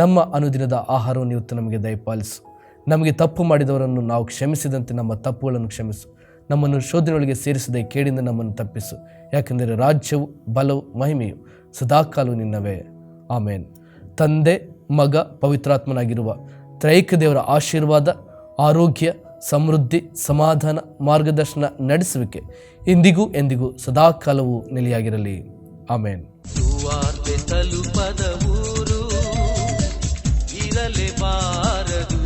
S1: ನಮ್ಮ ಅನುದಿನದ ಆಹಾರವನ್ನು ಇವತ್ತು ನಮಗೆ ದಯಪಾಲಿಸು. ನಮಗೆ ತಪ್ಪು ಮಾಡಿದವರನ್ನು ನಾವು ಕ್ಷಮಿಸಿದಂತೆ ನಮ್ಮ ತಪ್ಪುಗಳನ್ನು ಕ್ಷಮಿಸು. ನಮ್ಮನ್ನು ಶೋಧನೆಯೊಳಗೆ ಸೇರಿಸದೆ ಕೇಡಿಂದ ನಮ್ಮನ್ನು ತಪ್ಪಿಸು. ಯಾಕೆಂದರೆ ರಾಜ್ಯವು, ಬಲವು, ಮಹಿಮೆಯು ಸದಾಕಾಲವು ನಿನ್ನವೇ, ಆಮೇನ್. ತಂದೆ, ಮಗ, ಪವಿತ್ರಾತ್ಮನಾಗಿರುವ ತ್ರೈಕ ದೇವರ ಆಶೀರ್ವಾದ, ಆರೋಗ್ಯ, ಸಮೃದ್ಧಿ, ಸಮಾಧಾನ, ಮಾರ್ಗದರ್ಶನ, ನಡೆಸುವಿಕೆ ಇಂದಿಗೂ ಎಂದಿಗೂ ಸದಾಕಾಲವೂ ನೆಲೆಯಾಗಿರಲಿ, ಆಮೇನ್.
S2: ಸುವಾರ್ತೆ ತಲುಪದ ಊರು ಇರಲೇಬಾರದು,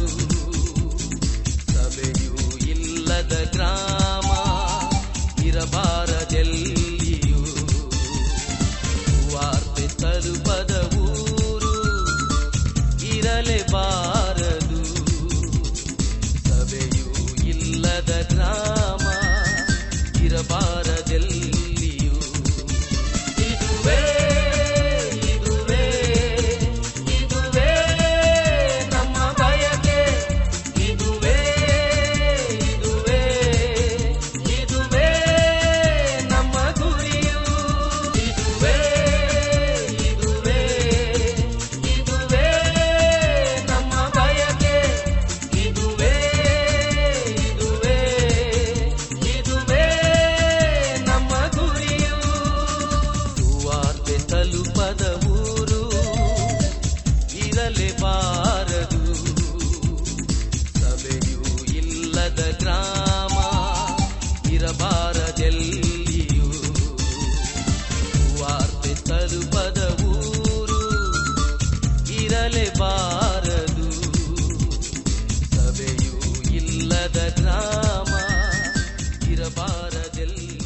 S2: ಸಭೆಯೂ ಇಲ್ಲದ ಗ್ರಾಮ ಇರಬಾರದೆಲ್ಲಿಯೂ. ಸುವಾರ್ತೆ ತಲುಪದ ಊರು ಇರಲೇಬಾರದು, ಸಭೆಯೂ ಇಲ್ಲದ ಗ್ರಾಮ ಇರಬಾರದೆಲ್ಲಿಯೂ. ಇದುವೇ ಇದುವೇ ಇದುವೇ ನಮ್ಮ ಬಯಕೆ. ಇಲ್ಲದ ಗ್ರಾಮ ಇರಬಾರದೆಲ್ಲಿ